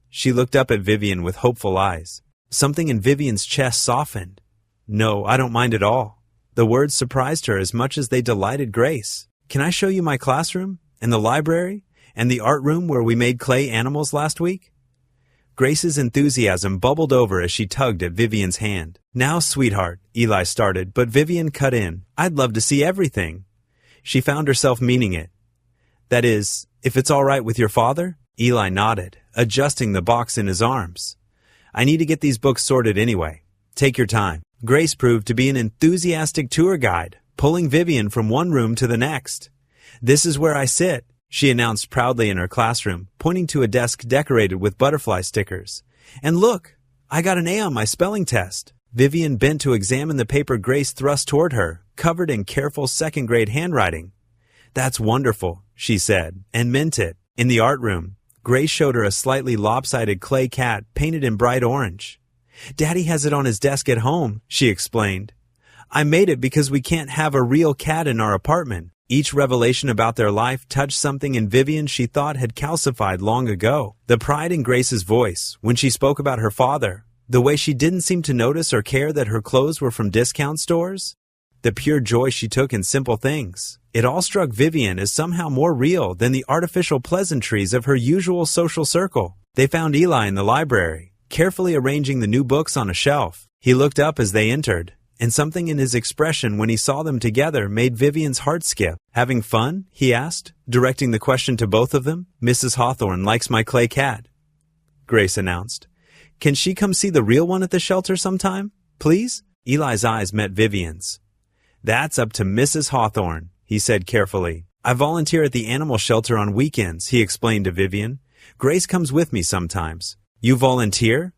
She looked up at Vivian with hopeful eyes. Something in Vivian's chest softened. No, I don't mind at all. The words surprised her as much as they delighted Grace. Can I show you my classroom, and the library, and the art room where we made clay animals last week? Grace's enthusiasm bubbled over as she tugged at Vivian's hand. Now, sweetheart, Eli started, but Vivian cut in. I'd love to see everything. She found herself meaning it. That is, if it's all right with your father? Eli nodded, adjusting the box in his arms. I need to get these books sorted anyway. Take your time. Grace proved to be an enthusiastic tour guide, pulling Vivian from one room to the next. This is where I sit, she announced proudly in her classroom, pointing to a desk decorated with butterfly stickers. And look, I got an A on my spelling test. Vivian bent to examine the paper Grace thrust toward her, covered in careful second-grade handwriting. That's wonderful, she said, and meant it. In the art room, Grace showed her a slightly lopsided clay cat painted in bright orange. Daddy has it on his desk at home, she explained. I made it because we can't have a real cat in our apartment. Each revelation about their life touched something in Vivian she thought had calcified long ago. The pride in Grace's voice when she spoke about her father, the way she didn't seem to notice or care that her clothes were from discount stores. the pure joy she took in simple things. It all struck Vivian as somehow more real than the artificial pleasantries of her usual social circle. They found Eli in the library, carefully arranging the new books on a shelf. He looked up as they entered, and something in his expression when he saw them together made Vivian's heart skip. "Having fun?" he asked, directing the question to both of them. "Mrs. Hawthorne likes my clay cat," Grace announced. "Can she come see the real one at the shelter sometime, please?" Eli's eyes met Vivian's. "That's up to Mrs. Hawthorne," he said carefully. "I volunteer at the animal shelter on weekends," he explained to Vivian. "Grace comes with me sometimes." "You volunteer?"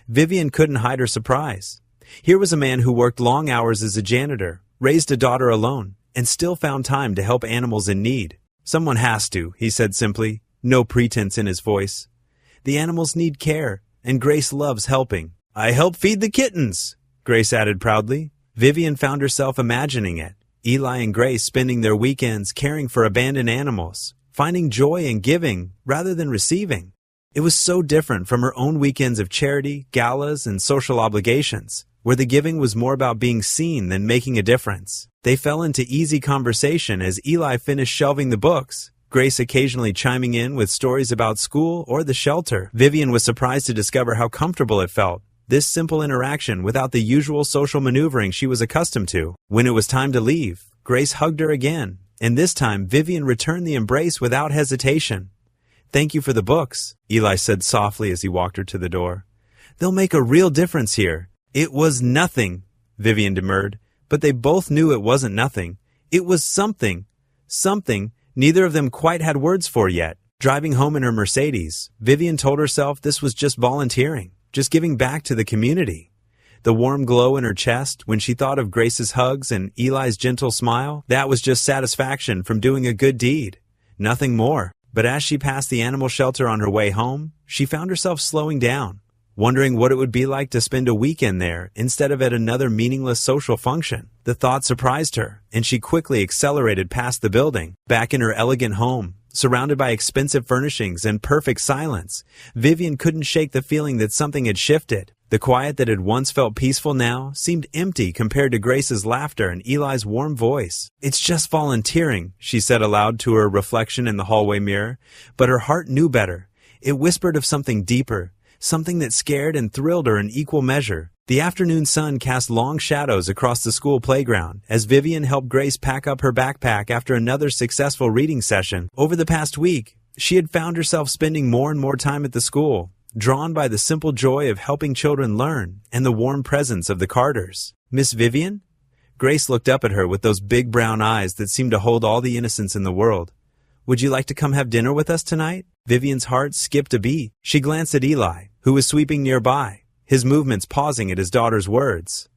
Vivian couldn't hide her surprise. Here was a man who worked long hours as a janitor, raised a daughter alone, and still found time to help animals in need. "Someone has to," he said simply, no pretense in his voice. "The animals need care, and Grace loves helping." "I help feed the kittens," Grace added proudly. Vivian found herself imagining it. Eli and Grace spending their weekends caring for abandoned animals, finding joy in giving rather than receiving. It was so different from her own weekends of charity, galas, and social obligations, where the giving was more about being seen than making a difference. They fell into easy conversation as Eli finished shelving the books, Grace occasionally chiming in with stories about school or the shelter. Vivian was surprised to discover how comfortable it felt, this simple interaction without the usual social maneuvering she was accustomed to. When it was time to leave, Grace hugged her again, and this time Vivian returned the embrace without hesitation. "Thank you for the books," Eli said softly as he walked her to the door. "They'll make a real difference here." "It was nothing," Vivian demurred, but they both knew it wasn't nothing. It was something. Something neither of them quite had words for yet. Driving home in her Mercedes, Vivian told herself this was just volunteering, just giving back to the community. The warm glow in her chest when she thought of Grace's hugs and Eli's gentle smile, that was just satisfaction from doing a good deed. Nothing more. But as she passed the animal shelter on her way home, she found herself slowing down, wondering what it would be like to spend a weekend there instead of at another meaningless social function. The thought surprised her, and she quickly accelerated past the building. Back in her elegant home, surrounded by expensive furnishings and perfect silence, Vivian couldn't shake the feeling that something had shifted. The quiet that had once felt peaceful now seemed empty compared to Grace's laughter and Eli's warm voice. "It's just volunteering," she said aloud to her reflection in the hallway mirror, but her heart knew better. It whispered of something deeper, something that scared and thrilled her in equal measure. The afternoon sun cast long shadows across the school playground as Vivian helped Grace pack up her backpack after another successful reading session. Over the past week, she had found herself spending more and more time at the school, drawn by the simple joy of helping children learn and the warm presence of the Carters. "Miss Vivian?" Grace looked up at her with those big brown eyes that seemed to hold all the innocence in the world. "Would you like to come have dinner with us tonight?" Vivian's heart skipped a beat. She glanced at Eli, who was sweeping nearby, his movements pausing at his daughter's words.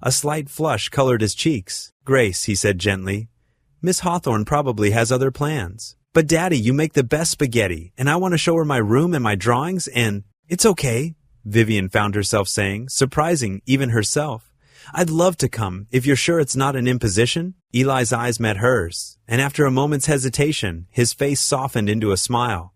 A slight flush colored his cheeks. "Grace," he said gently, "Miss Hawthorne probably has other plans. But Daddy, you make the best spaghetti, and I want to show her my room and my drawings, and—" "It's okay," Vivian found herself saying, surprising even herself. "I'd love to come, if you're sure it's not an imposition." Eli's eyes met hers, and after a moment's hesitation, his face softened into a smile.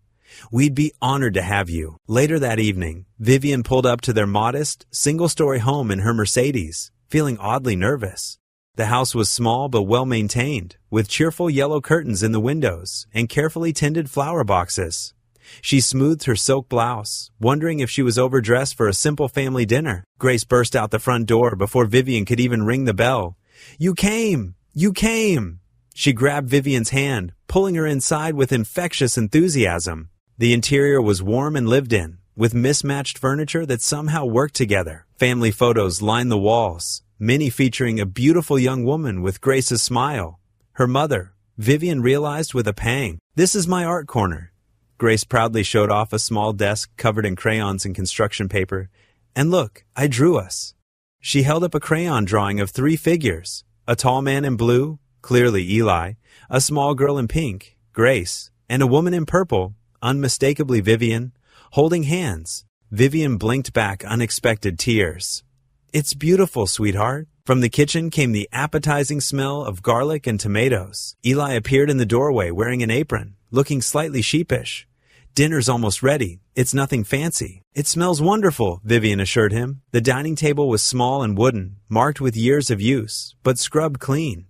"We'd be honored to have you." Later that evening, Vivian pulled up to their modest, single-story home in her Mercedes, feeling oddly nervous. The house was small but well-maintained, with cheerful yellow curtains in the windows and carefully tended flower boxes. She smoothed her silk blouse, wondering if she was overdressed for a simple family dinner. Grace burst out the front door before Vivian could even ring the bell. "You came! You came!" She grabbed Vivian's hand, pulling her inside with infectious enthusiasm. The interior was warm and lived in, with mismatched furniture that somehow worked together. Family photos lined the walls, many featuring a beautiful young woman with Grace's smile. Her mother, Vivian realized with a pang. "This is my art corner." Grace proudly showed off a small desk covered in crayons and construction paper. "And look, I drew us." She held up a crayon drawing of 3 figures, a tall man in blue, clearly Eli, a small girl in pink, Grace, and a woman in purple, unmistakably Vivian, holding hands. Vivian blinked back unexpected tears. "It's beautiful, sweetheart." From the kitchen came the appetizing smell of garlic and tomatoes. Eli appeared in the doorway wearing an apron, looking slightly sheepish. "Dinner's almost ready. It's nothing fancy." "It smells wonderful," Vivian assured him. The dining table was small and wooden, marked with years of use, but scrubbed clean.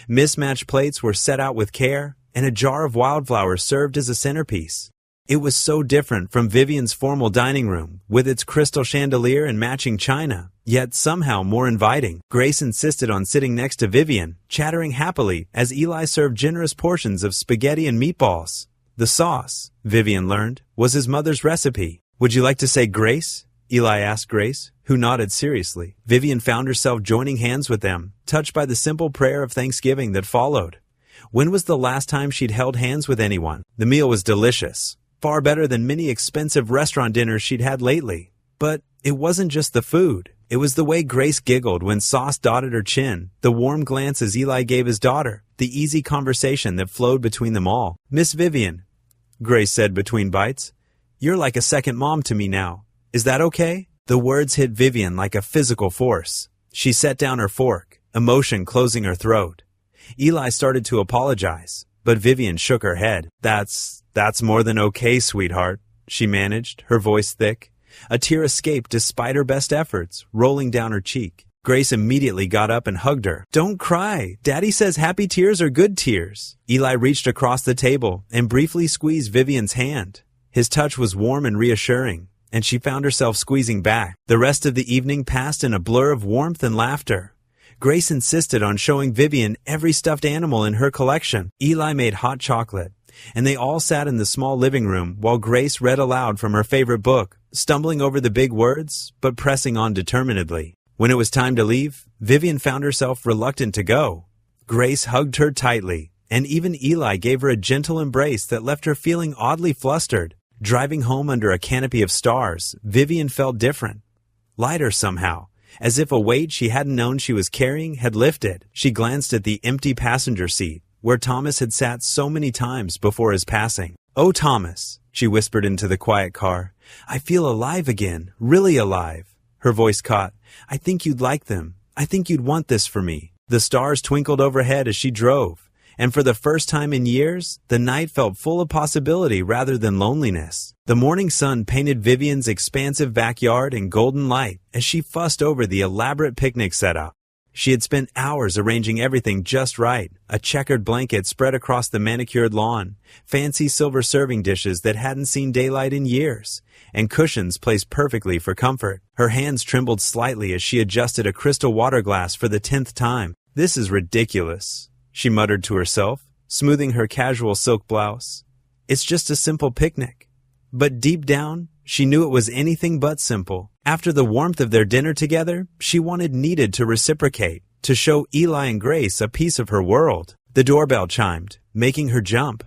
Mismatched plates were set out with care, and a jar of wildflowers served as a centerpiece. It was so different from Vivian's formal dining room, with its crystal chandelier and matching china, yet somehow more inviting. Grace insisted on sitting next to Vivian, chattering happily as Eli served generous portions of spaghetti and meatballs. The sauce, Vivian learned, was his mother's recipe. "Would you like to say grace?" Eli asked Grace, who nodded seriously. Vivian found herself joining hands with them, touched by the simple prayer of thanksgiving that followed. When was the last time she'd held hands with anyone? The meal was delicious, far better than many expensive restaurant dinners she'd had lately. But it wasn't just the food. It was the way Grace giggled when sauce dotted her chin, the warm glances Eli gave his daughter, the easy conversation that flowed between them all. "Miss Vivian," Grace said between bites, "you're like a second mom to me now. Is that okay?" The words hit Vivian like a physical force. She set down her fork, emotion closing her throat. Eli started to apologize, but Vivian shook her head. That's more than okay, sweetheart," she managed, her voice thick. A tear escaped despite her best efforts, rolling down her cheek. Grace immediately got up and hugged her. "Don't cry. Daddy says happy tears are good tears." Eli reached across the table and briefly squeezed Vivian's hand. His touch was warm and reassuring, and she found herself squeezing back. The rest of the evening passed in a blur of warmth and laughter. Grace insisted on showing Vivian every stuffed animal in her collection. Eli made hot chocolate, and they all sat in the small living room while Grace read aloud from her favorite book, stumbling over the big words, but pressing on determinedly. When it was time to leave, Vivian found herself reluctant to go. Grace hugged her tightly, and even Eli gave her a gentle embrace that left her feeling oddly flustered. Driving home under a canopy of stars, Vivian felt different. Lighter somehow, as if a weight she hadn't known she was carrying had lifted. She glanced at the empty passenger seat, where Thomas had sat so many times before his passing. "Oh, Thomas," she whispered into the quiet car, "I feel alive again, really alive." Her voice caught. "I think you'd like them. I think you'd want this for me." The stars twinkled overhead as she drove, and for the first time in years, the night felt full of possibility rather than loneliness. The morning sun painted Vivian's expansive backyard in golden light as she fussed over the elaborate picnic setup. She had spent hours arranging everything just right, a checkered blanket spread across the manicured lawn, fancy silver serving dishes that hadn't seen daylight in years, and cushions placed perfectly for comfort. Her hands trembled slightly as she adjusted a crystal water glass for the 10th time. "This is ridiculous," she muttered to herself, smoothing her casual silk blouse. "It's just a simple picnic." But deep down, she knew it was anything but simple. After the warmth of their dinner together, she needed to reciprocate, to show Eli and Grace a piece of her world. The doorbell chimed, making her jump.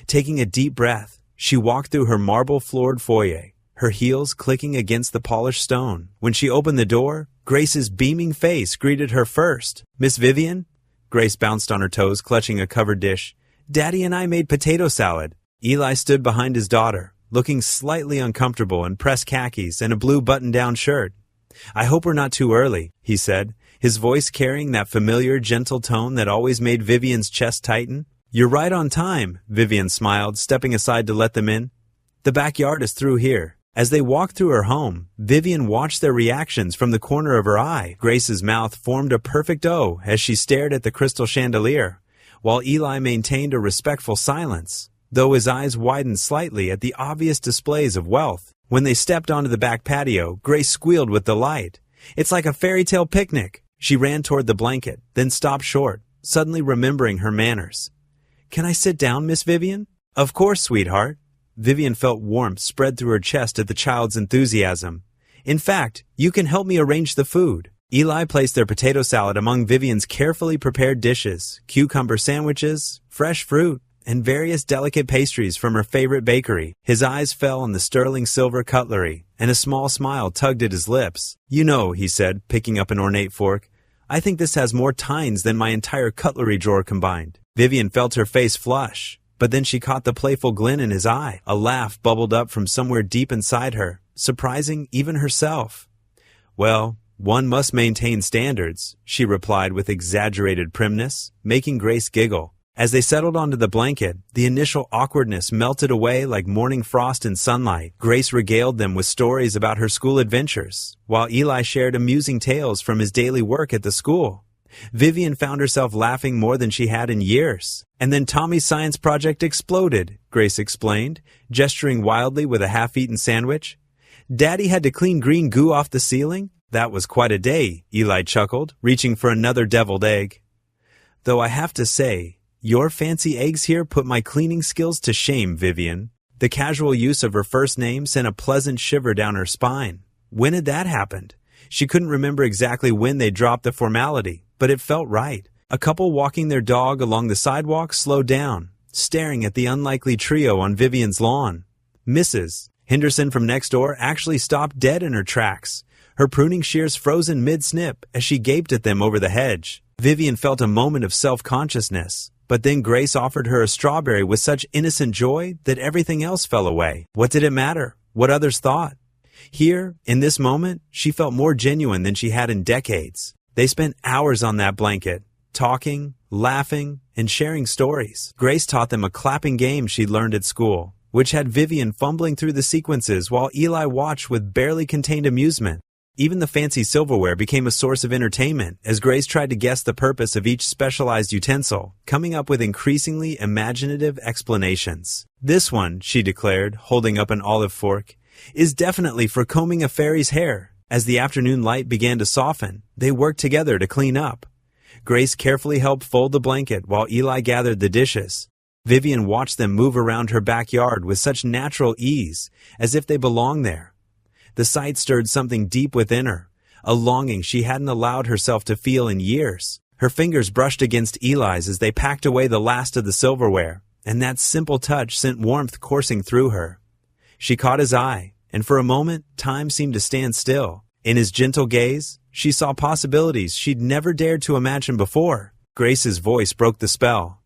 Taking a deep breath, she walked through her marble-floored foyer, her heels clicking against the polished stone. When she opened the door, Grace's beaming face greeted her first. "Miss Vivian?" Grace bounced on her toes, clutching a covered dish. "Daddy and I made potato salad." Eli stood behind his daughter, looking slightly uncomfortable in pressed khakis and a blue button-down shirt. "I hope we're not too early," he said, his voice carrying that familiar, gentle tone that always made Vivian's chest tighten. "You're right on time," Vivian smiled, stepping aside to let them in. "The backyard is through here." As they walked through her home, Vivian watched their reactions from the corner of her eye. Grace's mouth formed a perfect O as she stared at the crystal chandelier, while Eli maintained a respectful silence, though his eyes widened slightly at the obvious displays of wealth. When they stepped onto the back patio, Grace squealed with delight. "It's like a fairy tale picnic." She ran toward the blanket, then stopped short, suddenly remembering her manners. "Can I sit down, Miss Vivian?" "Of course, sweetheart." Vivian felt warmth spread through her chest at the child's enthusiasm. "In fact, you can help me arrange the food." Eli placed their potato salad among Vivian's carefully prepared dishes, cucumber sandwiches, fresh fruit, and various delicate pastries from her favorite bakery. His eyes fell on the sterling silver cutlery, and a small smile tugged at his lips. "You know," he said, picking up an ornate fork, "I think this has more tines than my entire cutlery drawer combined." Vivian felt her face flush, but then she caught the playful glint in his eye. A laugh bubbled up from somewhere deep inside her, surprising even herself. "Well, one must maintain standards," she replied with exaggerated primness, making Grace giggle. As they settled onto the blanket, the initial awkwardness melted away like morning frost in sunlight. Grace regaled them with stories about her school adventures, while Eli shared amusing tales from his daily work at the school. Vivian found herself laughing more than she had in years. And then Tommy's science project exploded, Grace explained, gesturing wildly with a half-eaten sandwich. Daddy had to clean green goo off the ceiling? That was quite a day, Eli chuckled, reaching for another deviled egg. Though I have to say, your fancy eggs here put my cleaning skills to shame, Vivian. The casual use of her first name sent a pleasant shiver down her spine. When had that happened? She couldn't remember exactly when they dropped the formality, but it felt right. A couple walking their dog along the sidewalk slowed down, staring at the unlikely trio on Vivian's lawn. Mrs. Henderson from next door actually stopped dead in her tracks, her pruning shears frozen mid-snip as she gaped at them over the hedge. Vivian felt a moment of self-consciousness, but then Grace offered her a strawberry with such innocent joy that everything else fell away. What did it matter? What others thought? Here, in this moment, she felt more genuine than she had in decades. They spent hours on that blanket, talking, laughing, and sharing stories. Grace taught them a clapping game she'd learned at school, which had Vivian fumbling through the sequences while Eli watched with barely contained amusement. Even the fancy silverware became a source of entertainment as Grace tried to guess the purpose of each specialized utensil, coming up with increasingly imaginative explanations. This one, she declared, holding up an olive fork, is definitely for combing a fairy's hair. As the afternoon light began to soften, they worked together to clean up. Grace carefully helped fold the blanket while Eli gathered the dishes. Vivian watched them move around her backyard with such natural ease, as if they belonged there. The sight stirred something deep within her, a longing she hadn't allowed herself to feel in years. Her fingers brushed against Eli's as they packed away the last of the silverware, and that simple touch sent warmth coursing through her. She caught his eye, and for a moment, time seemed to stand still. In his gentle gaze, she saw possibilities she'd never dared to imagine before. Grace's voice broke the spell.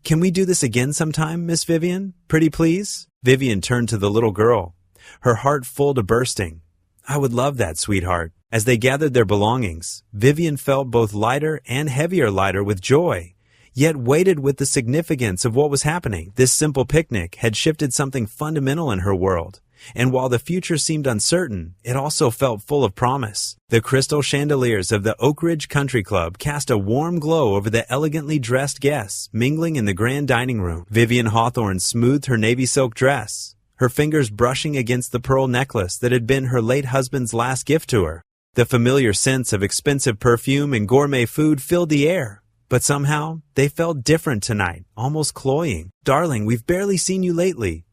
"Can we do this again sometime, Miss Vivian? Pretty please?" Vivian turned to the little girl, her heart full to bursting. "I would love that, sweetheart." As they gathered their belongings, Vivian felt both lighter and heavier lighter with joy, yet weighted with the significance of what was happening. This simple picnic had shifted something fundamental in her world, and while the future seemed uncertain, it also felt full of promise. The crystal chandeliers of the Oak Ridge Country Club cast a warm glow over the elegantly dressed guests mingling in the grand dining room. Vivian Hawthorne smoothed her navy silk dress, her fingers brushing against the pearl necklace that had been her late husband's last gift to her. The familiar scents of expensive perfume and gourmet food filled the air, but somehow they felt different tonight, almost cloying. "Darling, we've barely seen you lately."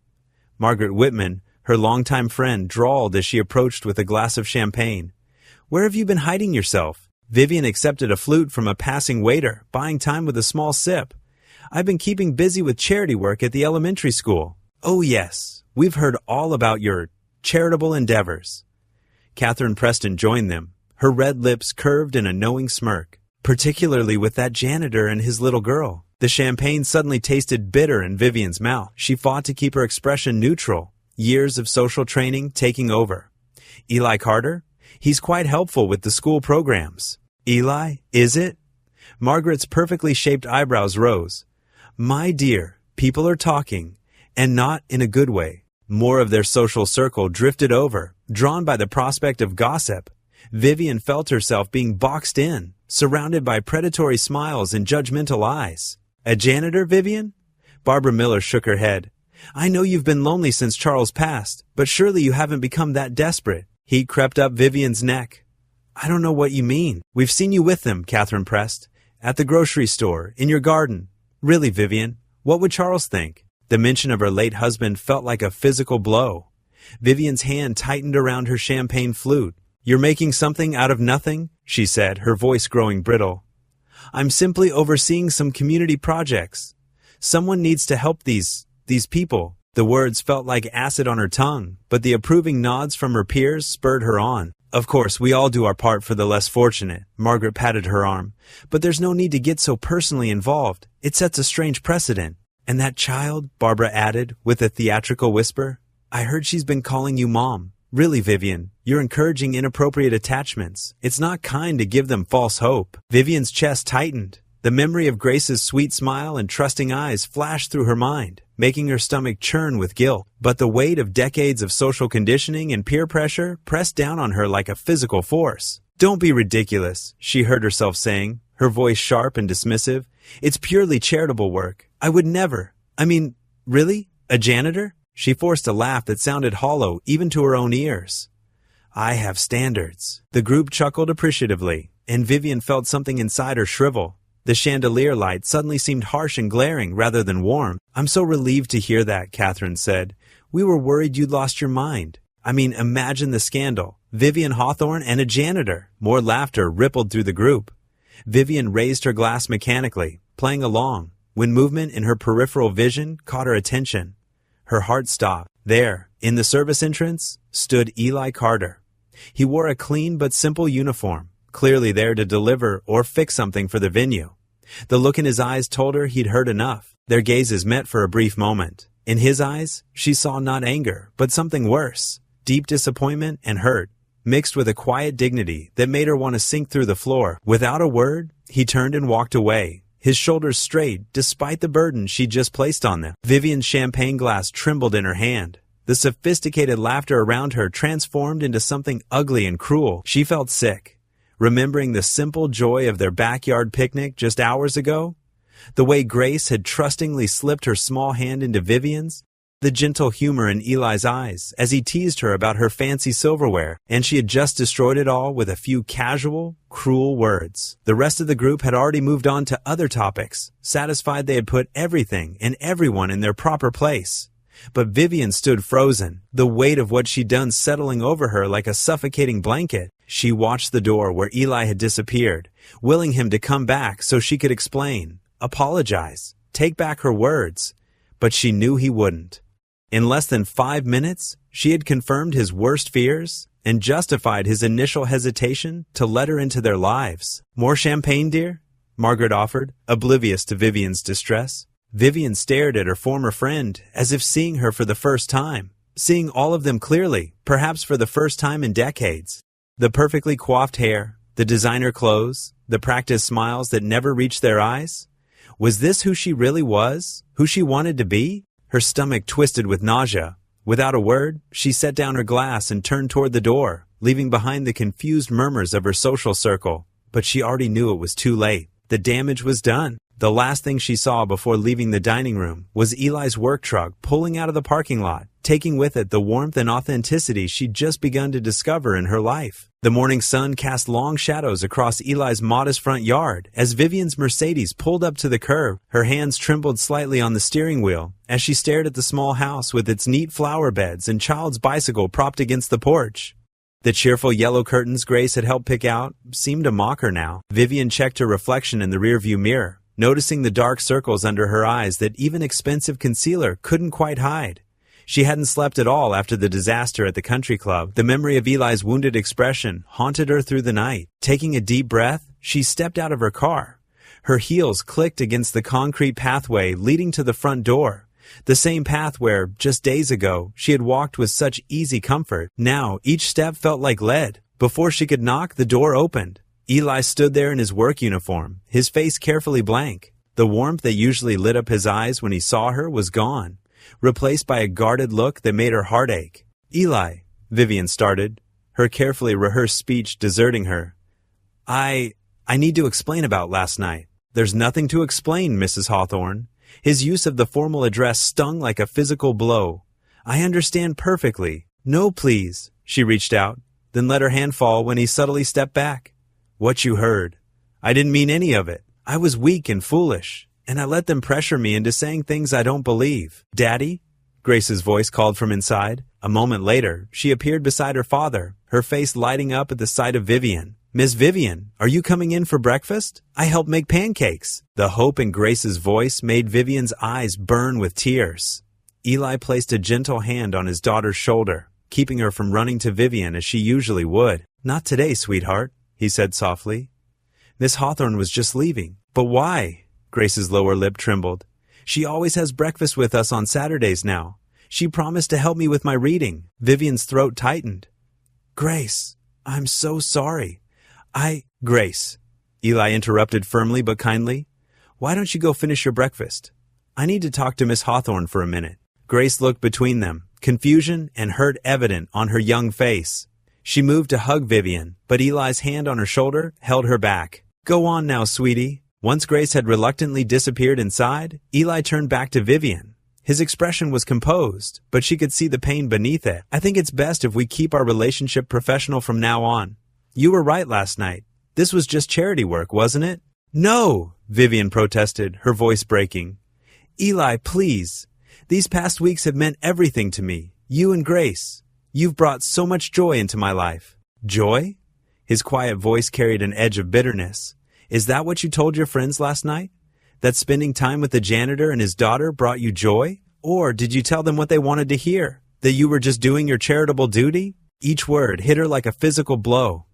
Margaret Whitman, her longtime friend, drawled as she approached with a glass of champagne. "Where have you been hiding yourself?" Vivian accepted a flute from a passing waiter, buying time with a small sip. "I've been keeping busy with charity work at the elementary school." "Oh yes, we've heard all about your charitable endeavors." Catherine Preston joined them, her red lips curved in a knowing smirk. "Particularly with that janitor and his little girl." The champagne suddenly tasted bitter in Vivian's mouth. She fought to keep her expression neutral, years of social training taking over. "Eli Carter? He's quite helpful with the school programs." "Eli, is it?" Margaret's perfectly shaped eyebrows rose. "My dear, people are talking, and not in a good way." More of their social circle drifted over, drawn by the prospect of gossip. Vivian felt herself being boxed in, surrounded by predatory smiles and judgmental eyes. "A janitor, Vivian?" Barbara Miller shook her head. "I know you've been lonely since Charles passed, but surely you haven't become that desperate." Heat crept up Vivian's neck. "I don't know what you mean." "We've seen you with them," Catherine pressed. "At the grocery store, in your garden." "Really, Vivian, what would Charles think?" The mention of her late husband felt like a physical blow. Vivian's hand tightened around her champagne flute. "You're making something out of nothing?" she said, her voice growing brittle. "I'm simply overseeing some community projects. Someone needs to help these people." The words felt like acid on her tongue, but the approving nods from her peers spurred her on. "Of course, we all do our part for the less fortunate." Margaret patted her arm. "But there's no need to get so personally involved. It sets a strange precedent." "And that child," Barbara added, with a theatrical whisper. "I heard she's been calling you Mom." "Really, Vivian, you're encouraging inappropriate attachments. It's not kind to give them false hope." Vivian's chest tightened. The memory of Grace's sweet smile and trusting eyes flashed through her mind, making her stomach churn with guilt. But the weight of decades of social conditioning and peer pressure pressed down on her like a physical force. "Don't be ridiculous," she heard herself saying, her voice sharp and dismissive. "It's purely charitable work. I would never. Really? A janitor?" She forced a laugh that sounded hollow even to her own ears. "I have standards." The group chuckled appreciatively, and Vivian felt something inside her shrivel. The chandelier light suddenly seemed harsh and glaring rather than warm. "I'm so relieved to hear that," Catherine said. "We were worried you'd lost your mind. Imagine the scandal. Vivian Hawthorne and a janitor." More laughter rippled through the group. Vivian raised her glass mechanically, playing along, when movement in her peripheral vision caught her attention. Her heart stopped. There, in the service entrance, stood Eli Carter. He wore a clean but simple uniform, clearly there to deliver or fix something for the venue. The look in his eyes told her he'd heard enough. Their gazes met for a brief moment. In his eyes, she saw not anger, but something worse, deep disappointment and hurt, mixed with a quiet dignity that made her want to sink through the floor. Without a word, he turned and walked away, his shoulders straight despite the burden she'd just placed on them. Vivian's champagne glass trembled in her hand. The sophisticated laughter around her transformed into something ugly and cruel. She felt sick, remembering the simple joy of their backyard picnic just hours ago, the way Grace had trustingly slipped her small hand into Vivian's, the gentle humor in Eli's eyes as he teased her about her fancy silverware, and she had just destroyed it all with a few casual, cruel words. The rest of the group had already moved on to other topics, satisfied they had put everything and everyone in their proper place. But Vivian stood frozen, the weight of what she'd done settling over her like a suffocating blanket. She watched the door where Eli had disappeared, willing him to come back so she could explain, apologize, take back her words. But she knew he wouldn't. In less than 5 minutes, she had confirmed his worst fears and justified his initial hesitation to let her into their lives. "More champagne, dear?" Margaret offered, oblivious to Vivian's distress. Vivian stared at her former friend as if seeing her for the first time, seeing all of them clearly, perhaps for the first time in decades. The perfectly coiffed hair, the designer clothes, the practiced smiles that never reached their eyes. Was this who she really was? Who she wanted to be? Her stomach twisted with nausea. Without a word, she set down her glass and turned toward the door, leaving behind the confused murmurs of her social circle. But she already knew it was too late. The damage was done. The last thing she saw before leaving the dining room was Eli's work truck pulling out of the parking lot, taking with it the warmth and authenticity she'd just begun to discover in her life. The morning sun cast long shadows across Eli's modest front yard as Vivian's Mercedes pulled up to the curb. Her hands trembled slightly on the steering wheel as she stared at the small house with its neat flower beds and child's bicycle propped against the porch. The cheerful yellow curtains Grace had helped pick out seemed to mock her now. Vivian checked her reflection in the rearview mirror, noticing the dark circles under her eyes that even expensive concealer couldn't quite hide. She hadn't slept at all after the disaster at the country club. The memory of Eli's wounded expression haunted her through the night. Taking a deep breath, she stepped out of her car. Her heels clicked against the concrete pathway leading to the front door. The same path where, just days ago, she had walked with such easy comfort. Now, each step felt like lead. Before she could knock, the door opened. Eli stood there in his work uniform, his face carefully blank. The warmth that usually lit up his eyes when he saw her was gone, replaced by a guarded look that made her heart ache. "Eli," Vivian started, her carefully rehearsed speech deserting her. I need to explain about last night." "There's nothing to explain, Mrs. Hawthorne." His use of the formal address stung like a physical blow. "I understand perfectly." "No, please." She reached out, then let her hand fall when he subtly stepped back. "What you heard. I didn't mean any of it. I was weak and foolish, and I let them pressure me into saying things I don't believe." "Daddy?" Grace's voice called from inside. A moment later, she appeared beside her father, her face lighting up at the sight of Vivian. "Miss Vivian, are you coming in for breakfast? I helped make pancakes." The hope in Grace's voice made Vivian's eyes burn with tears. Eli placed a gentle hand on his daughter's shoulder, keeping her from running to Vivian as she usually would. "Not today, sweetheart," he said softly. "Miss Hawthorne was just leaving." "But why?" Grace's lower lip trembled. "She always has breakfast with us on Saturdays now. She promised to help me with my reading." Vivian's throat tightened. "Grace, I'm so sorry. Grace," Eli interrupted firmly but kindly, Why don't you go finish your breakfast? I need to talk to Miss Hawthorne for a minute." Grace looked between them, confusion and hurt evident on her young face. She moved to hug Vivian, but Eli's hand on her shoulder held her back. "Go on now, sweetie." Once Grace had reluctantly disappeared inside, Eli turned back to Vivian. His expression was composed, but she could see the pain beneath it. "I think it's best if we keep our relationship professional from now on. You were right last night. This was just charity work, wasn't it?" "No," Vivian protested, her voice breaking. "Eli, please. These past weeks have meant everything to me. You and Grace. You've brought so much joy into my life." "Joy?" His quiet voice carried an edge of bitterness. "Is that what you told your friends last night? That spending time with the janitor and his daughter brought you joy? Or did you tell them what they wanted to hear? That you were just doing your charitable duty?" Each word hit her like a physical blow.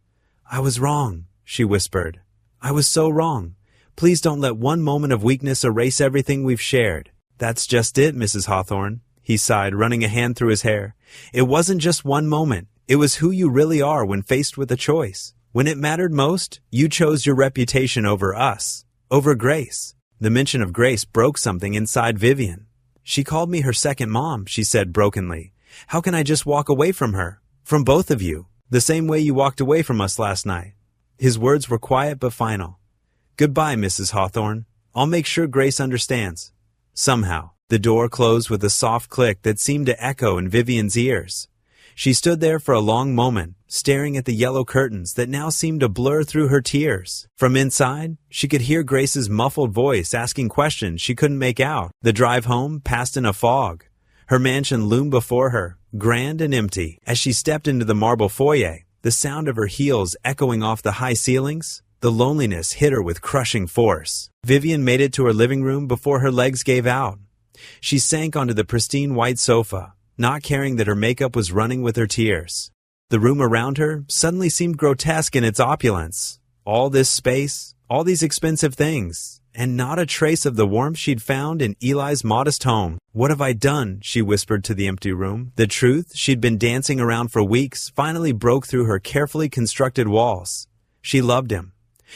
"I was wrong," she whispered. "I was so wrong. Please don't let one moment of weakness erase everything we've shared." "That's just it, Mrs. Hawthorne," he sighed, running a hand through his hair. "It wasn't just one moment. It was who you really are when faced with a choice. When it mattered most, you chose your reputation over us, over Grace." The mention of Grace broke something inside Vivian. "She called me her second mom," she said brokenly. "How can I just walk away from her? From both of you? The same way you walked away from us last night?" His words were quiet but final. "Goodbye, Mrs. Hawthorne. I'll make sure Grace understands." Somehow, the door closed with a soft click that seemed to echo in Vivian's ears. She stood there for a long moment, staring at the yellow curtains that now seemed to blur through her tears. From inside, she could hear Grace's muffled voice asking questions she couldn't make out. The drive home passed in a fog. Her mansion loomed before her, grand and empty. As she stepped into the marble foyer, the sound of her heels echoing off the high ceilings, the loneliness hit her with crushing force. Vivian made it to her living room before her legs gave out. She sank onto the pristine white sofa, not caring that her makeup was running with her tears. The room around her suddenly seemed grotesque in its opulence. All this space, all these expensive things, and not a trace of the warmth she'd found in Eli's modest home. "What have I done?" she whispered to the empty room. The truth she'd been dancing around for weeks finally broke through her carefully constructed walls. She loved him.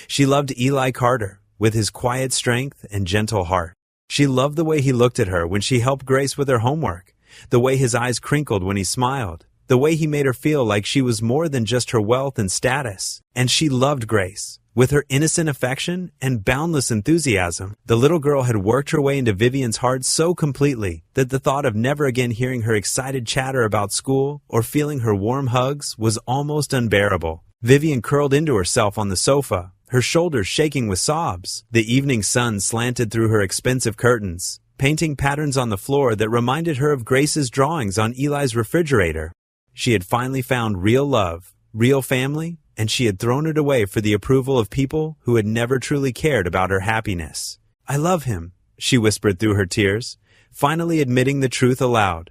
She loved Eli Carter, with his quiet strength and gentle heart. She loved the way he looked at her when she helped Grace with her homework, the way his eyes crinkled when he smiled, the way he made her feel like she was more than just her wealth and status. And she loved Grace, with her innocent affection and boundless enthusiasm. The little girl had worked her way into Vivian's heart so completely that the thought of never again hearing her excited chatter about school or feeling her warm hugs was almost unbearable. Vivian curled into herself on the sofa, her shoulders shaking with sobs. The evening sun slanted through her expensive curtains, painting patterns on the floor that reminded her of Grace's drawings on Eli's refrigerator. She had finally found real love, real family, and she had thrown it away for the approval of people who had never truly cared about her happiness. "I love him," she whispered through her tears, finally admitting the truth aloud.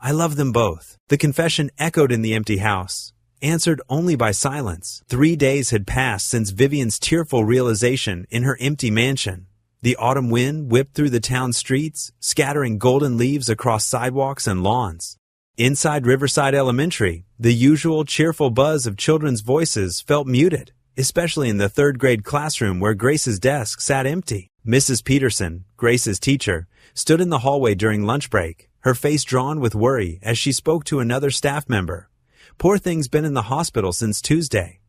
"I love them both." The confession echoed in the empty house, answered only by silence. 3 days had passed since Vivian's tearful realization in her empty mansion. The autumn wind whipped through the town streets, scattering golden leaves across sidewalks and lawns. Inside Riverside Elementary, the usual cheerful buzz of children's voices felt muted, especially in the third-grade classroom where Grace's desk sat empty. Mrs. Peterson, Grace's teacher, stood in the hallway during lunch break, her face drawn with worry as she spoke to another staff member. "Poor thing's been in the hospital since Tuesday.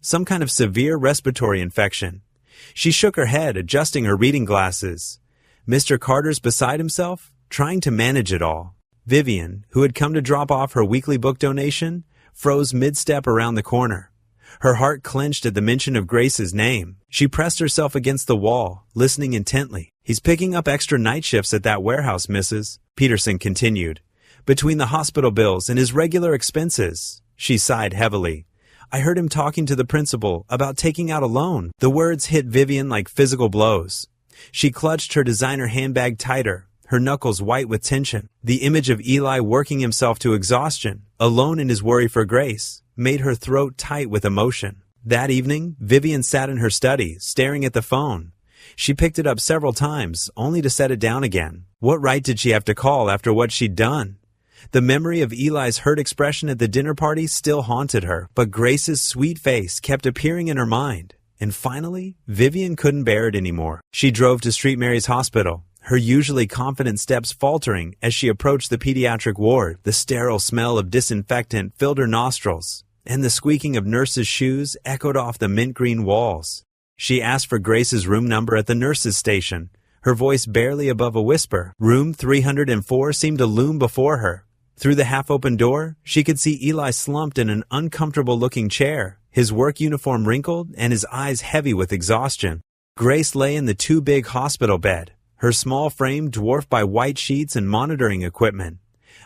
Some kind of severe respiratory infection." She shook her head, adjusting her reading glasses. Mr. Carter's beside himself, trying to manage it all. Vivian, who had come to drop off her weekly book donation, froze mid-step around the corner. Her heart clenched at the mention of Grace's name. She pressed herself against the wall, listening intently. "He's picking up extra night shifts at that warehouse, Mrs." Peterson continued. "Between the hospital bills and his regular expenses." She sighed heavily. "I heard him talking to the principal about taking out a loan." The words hit Vivian like physical blows. She clutched her designer handbag tighter, her knuckles white with tension. The image of Eli working himself to exhaustion, alone in his worry for Grace, made her throat tight with emotion. That evening, Vivian sat in her study, staring at the phone. She picked it up several times, only to set it down again. What right did she have to call after what she'd done? The memory of Eli's hurt expression at the dinner party still haunted her, but Grace's sweet face kept appearing in her mind, And finally, Vivian couldn't bear it anymore. She drove to St. Mary's Hospital, her usually confident steps faltering as she approached the pediatric ward. The sterile smell of disinfectant filled her nostrils, and the squeaking of nurses' shoes echoed off the mint green walls. She asked for Grace's room number at the nurses' station, her voice barely above a whisper. Room 304 seemed to loom before her. Through the half-open door, she could see Eli slumped in an uncomfortable-looking chair, his work uniform wrinkled and his eyes heavy with exhaustion. Grace lay in the too-big hospital bed, her small frame dwarfed by white sheets and monitoring equipment.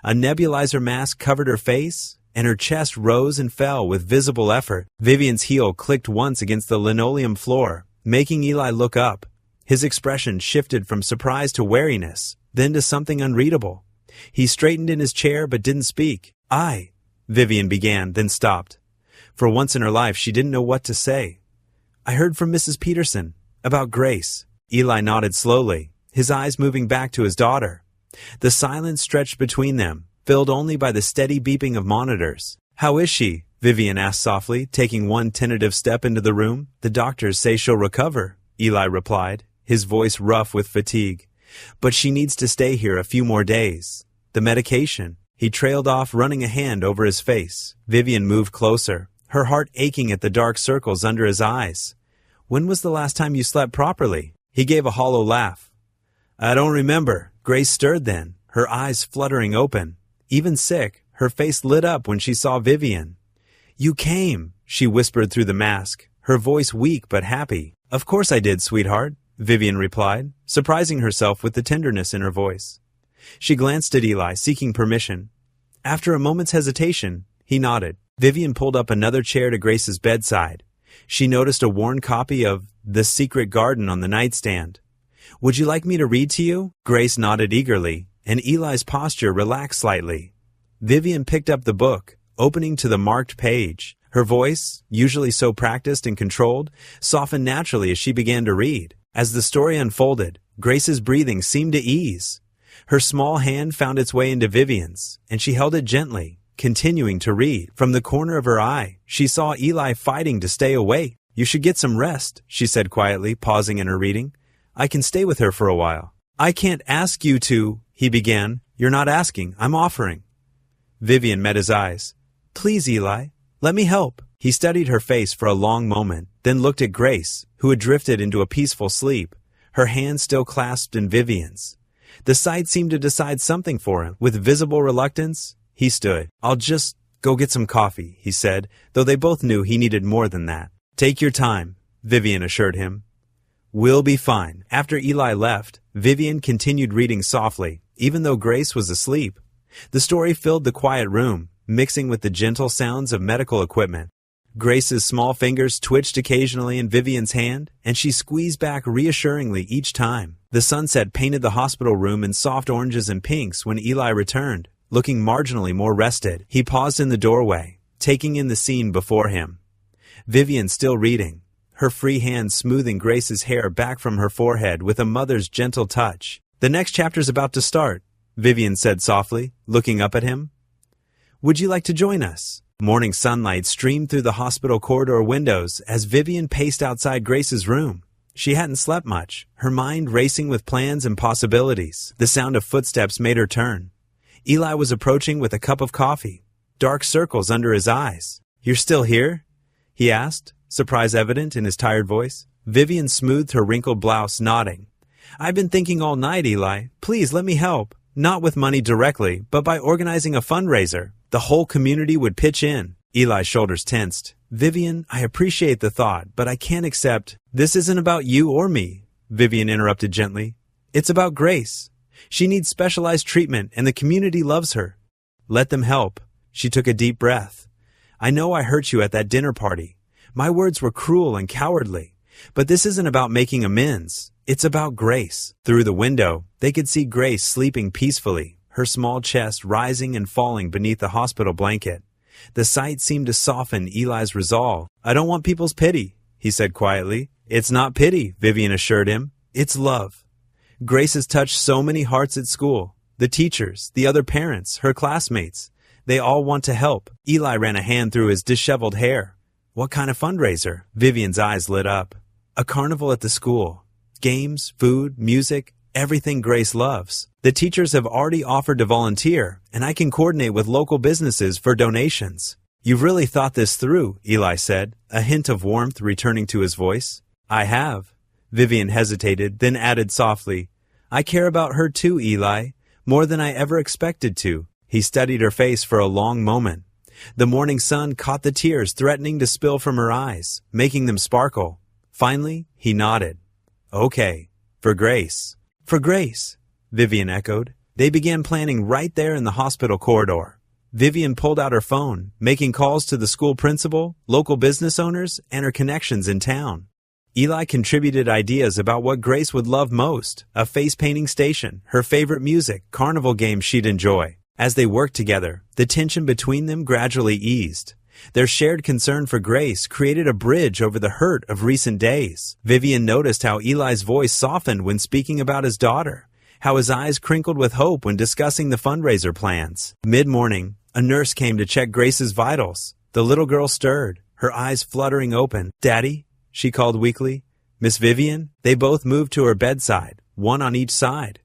A nebulizer mask covered her face, and her chest rose and fell with visible effort. Vivian's heel clicked once against the linoleum floor, making Eli look up. His expression shifted from surprise to wariness, then to something unreadable. He straightened in his chair but didn't speak. Vivian began, then stopped. For once in her life, she didn't know what to say. I heard from Mrs. Peterson about Grace. Eli nodded slowly, his eyes moving back to his daughter. The silence stretched between them, filled only by the steady beeping of monitors. How is she? Vivian asked softly, taking one tentative step into the room. The doctors say she'll recover, Eli replied, his voice rough with fatigue. But she needs to stay here a few more days. The medication. He trailed off, running a hand over his face. Vivian moved closer, her heart aching at the dark circles under his eyes. When was the last time you slept properly? He gave a hollow laugh. I don't remember. Grace stirred then, her eyes fluttering open. Even sick, her face lit up when she saw Vivian. You came, she whispered through the mask, her voice weak but happy. Of course I did, sweetheart, Vivian replied, surprising herself with the tenderness in her voice. She glanced at Eli, seeking permission. After a moment's hesitation, he nodded. Vivian pulled up another chair to Grace's bedside. She noticed a worn copy of The Secret Garden on the nightstand. Would you like me to read to you? Grace nodded eagerly, and Eli's posture relaxed slightly. Vivian picked up the book, opening to the marked page. Her voice, usually so practiced and controlled, softened naturally as she began to read. As the story unfolded, Grace's breathing seemed to ease. Her small hand found its way into Vivian's, and she held it gently, continuing to read. From the corner of her eye, she saw Eli fighting to stay awake. You should get some rest, she said quietly, pausing in her reading. I can stay with her for a while. I can't ask you to, he began. You're not asking, I'm offering. Vivian met his eyes. Please, Eli, let me help. He studied her face for a long moment, then looked at Grace, who had drifted into a peaceful sleep, her hands still clasped in Vivian's. The sight seemed to decide something for him. With visible reluctance, he stood. I'll just go get some coffee, he said, though they both knew he needed more than that. Take your time, Vivian assured him. We'll be fine. After Eli left, Vivian continued reading softly, even though Grace was asleep. The story filled the quiet room, mixing with the gentle sounds of medical equipment. Grace's small fingers twitched occasionally in Vivian's hand, and she squeezed back reassuringly each time. The sunset painted the hospital room in soft oranges and pinks when Eli returned, looking marginally more rested. He paused in the doorway, taking in the scene before him. Vivian still reading, her free hand smoothing Grace's hair back from her forehead with a mother's gentle touch. The next chapter's about to start, Vivian said softly, looking up at him. Would you like to join us? Morning sunlight streamed through the hospital corridor windows as Vivian paced outside Grace's room. She hadn't slept much, her mind racing with plans and possibilities. The sound of footsteps made her turn. Eli was approaching with a cup of coffee, dark circles under his eyes. You're still here? He asked, surprise evident in his tired voice. Vivian smoothed her wrinkled blouse, nodding. I've been thinking all night, Eli. Please let me help. Not with money directly, but by organizing a fundraiser. The whole community would pitch in. Eli's shoulders tensed. Vivian, I appreciate the thought, but I can't accept. This isn't about you or me, Vivian interrupted gently. It's about Grace. She needs specialized treatment, and the community loves her. Let them help. She took a deep breath. I know I hurt you at that dinner party. My words were cruel and cowardly. But this isn't about making amends. It's about Grace. Through the window, they could see Grace sleeping peacefully, her small chest rising and falling beneath the hospital blanket. The sight seemed to soften Eli's resolve. I don't want people's pity, he said quietly. It's not pity, Vivian assured him. It's love. Grace has touched so many hearts at school. The teachers, the other parents, her classmates. They all want to help. Eli ran a hand through his disheveled hair. What kind of fundraiser? Vivian's eyes lit up. A carnival at the school. Games, food, music, everything Grace loves. The teachers have already offered to volunteer, and I can coordinate with local businesses for donations. You've really thought this through, Eli said, a hint of warmth returning to his voice. I have. Vivian hesitated, then added softly, I care about her too, Eli, more than I ever expected to. He studied her face for a long moment. The morning sun caught the tears threatening to spill from her eyes, making them sparkle. Finally, he nodded. Okay, for Grace. For Grace, Vivian echoed. They began planning right there in the hospital corridor. Vivian pulled out her phone, making calls to the school principal, local business owners, and her connections in town. Eli contributed ideas about what Grace would love most, a face-painting station, her favorite music, carnival games she'd enjoy. As they worked together, the tension between them gradually eased. Their shared concern for Grace created a bridge over the hurt of recent days. Vivian noticed how Eli's voice softened when speaking about his daughter, how his eyes crinkled with hope when discussing the fundraiser plans. Mid-morning, a nurse came to check Grace's vitals. The little girl stirred, her eyes fluttering open. Daddy? She called weakly. Miss Vivian? They both moved to her bedside, one on each side.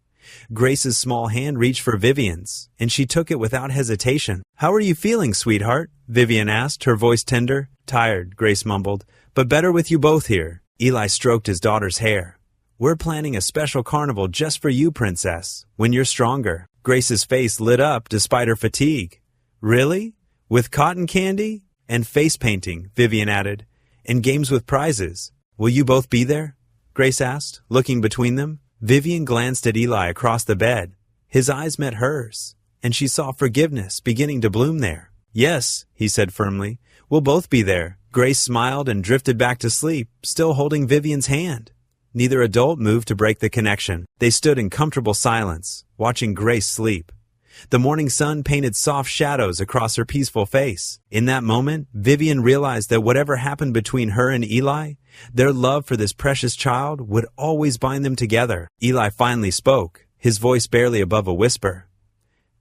Grace's small hand reached for Vivian's, and she took it without hesitation. How are you feeling, sweetheart? Vivian asked, her voice tender. Tired, Grace mumbled, but better with you both here. Eli stroked his daughter's hair. We're planning a special carnival just for you, princess, when you're stronger. Grace's face lit up despite her fatigue. Really? With cotton candy? And face painting, Vivian added. And games with prizes. Will you both be there? Grace asked, looking between them. Vivian glanced at Eli across the bed. His eyes met hers, and she saw forgiveness beginning to bloom there. Yes, he said firmly. We'll both be there. Grace smiled and drifted back to sleep, still holding Vivian's hand. Neither adult moved to break the connection. They stood in comfortable silence, watching Grace sleep. The morning sun painted soft shadows across her peaceful face. In that moment, Vivian realized that whatever happened between her and Eli, their love for this precious child would always bind them together. Eli finally spoke, his voice barely above a whisper.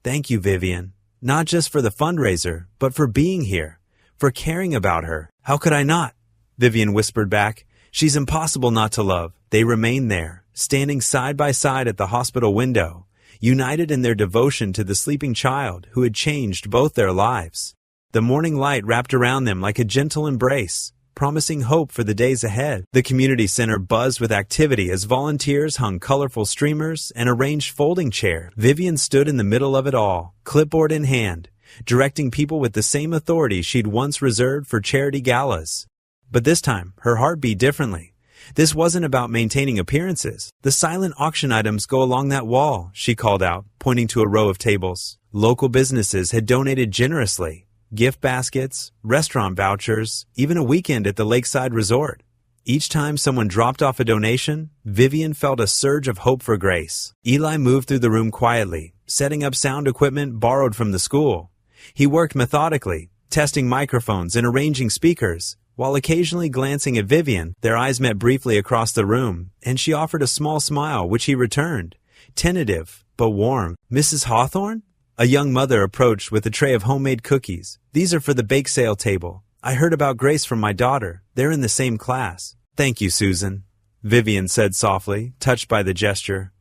Thank you, Vivian. Not just for the fundraiser, but for being here, for caring about her. How could I not? Vivian whispered back. She's impossible not to love. They remained there, standing side by side at the hospital window, united in their devotion to the sleeping child who had changed both their lives. The morning light wrapped around them like a gentle embrace, promising hope for the days ahead. The community center buzzed with activity as volunteers hung colorful streamers and arranged folding chairs. Vivian stood in the middle of it all, clipboard in hand, directing people with the same authority she'd once reserved for charity galas. But this time, her heart beat differently. This wasn't about maintaining appearances. The silent auction items go along that wall, she called out, pointing to a row of tables. Local businesses had donated generously. Gift baskets, restaurant vouchers, even a weekend at the lakeside resort. Each time someone dropped off a donation, Vivian felt a surge of hope for Grace. Eli moved through the room quietly, setting up sound equipment borrowed from the school. He worked methodically, testing microphones and arranging speakers. While occasionally glancing at Vivian, their eyes met briefly across the room, and she offered a small smile, which he returned. Tentative, but warm. Mrs. Hawthorne? A young mother approached with a tray of homemade cookies. These are for the bake sale table. I heard about Grace from my daughter. They're in the same class. Thank you, Susan, Vivian said softly, touched by the gesture.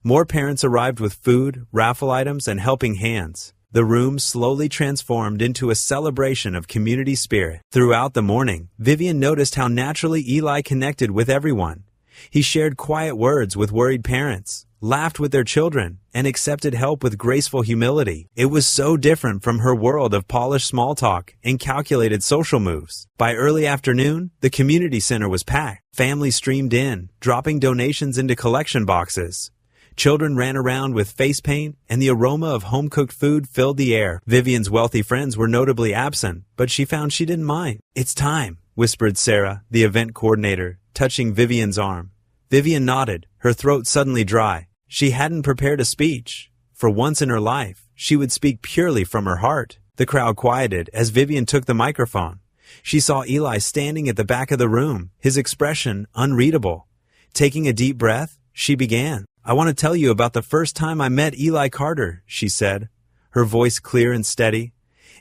More parents arrived with food, raffle items, and helping hands. The room slowly transformed into a celebration of community spirit. Throughout the morning, Vivian noticed how naturally Eli connected with everyone. He shared quiet words with worried parents, laughed with their children, and accepted help with graceful humility. It was so different from her world of polished small talk and calculated social moves. By early afternoon, the community center was packed. Families streamed in, dropping donations into collection boxes. Children ran around with face paint, and the aroma of home-cooked food filled the air. Vivian's wealthy friends were notably absent, but she found she didn't mind. It's time, whispered Sarah, the event coordinator, touching Vivian's arm. Vivian nodded, her throat suddenly dry. She hadn't prepared a speech. For once in her life, she would speak purely from her heart. The crowd quieted as Vivian took the microphone. She saw Eli standing at the back of the room, his expression unreadable. Taking a deep breath, she began. I want to tell you about the first time I met Eli Carter, she said, her voice clear and steady.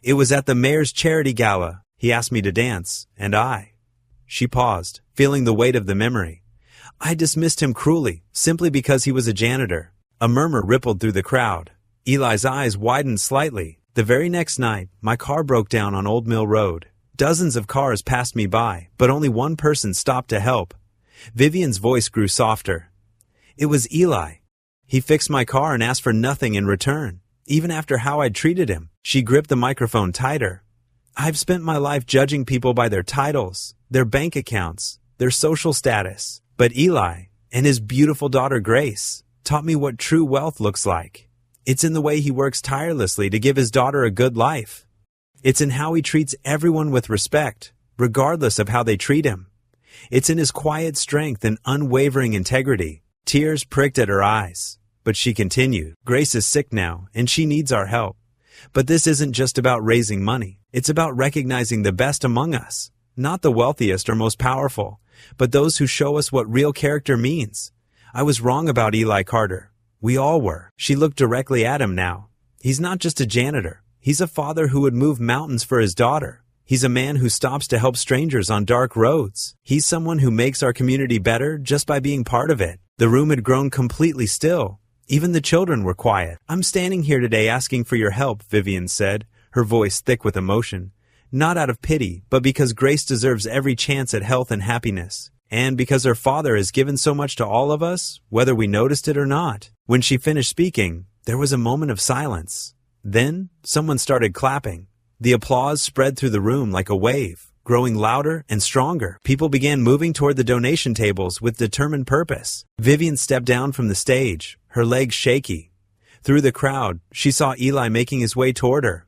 It was at the mayor's charity gala. He asked me to dance, and I. She paused, feeling the weight of the memory. I dismissed him cruelly, simply because he was a janitor. A murmur rippled through the crowd. Eli's eyes widened slightly. The very next night, my car broke down on Old Mill Road. Dozens of cars passed me by, but only one person stopped to help. Vivian's voice grew softer. It was Eli. He fixed my car and asked for nothing in return, even after how I'd treated him. She gripped the microphone tighter. I've spent my life judging people by their titles, their bank accounts, their social status. But Eli, and his beautiful daughter Grace, taught me what true wealth looks like. It's in the way he works tirelessly to give his daughter a good life. It's in how he treats everyone with respect, regardless of how they treat him. It's in his quiet strength and unwavering integrity. Tears pricked at her eyes, but she continued. Grace is sick now, and she needs our help. But this isn't just about raising money. It's about recognizing the best among us, not the wealthiest or most powerful, but those who show us what real character means. I was wrong about Eli Carter. We all were. She looked directly at him now. He's not just a janitor. He's a father who would move mountains for his daughter. He's a man who stops to help strangers on dark roads. He's someone who makes our community better just by being part of it. The room had grown completely still. Even the children were quiet. I'm standing here today asking for your help, Vivian said, her voice thick with emotion. Not out of pity, but because Grace deserves every chance at health and happiness. And because her father has given so much to all of us, whether we noticed it or not. When she finished speaking, there was a moment of silence. Then, someone started clapping. The applause spread through the room like a wave, growing louder and stronger. People began moving toward the donation tables with determined purpose. Vivian stepped down from the stage, her legs shaky. Through the crowd, she saw Eli making his way toward her.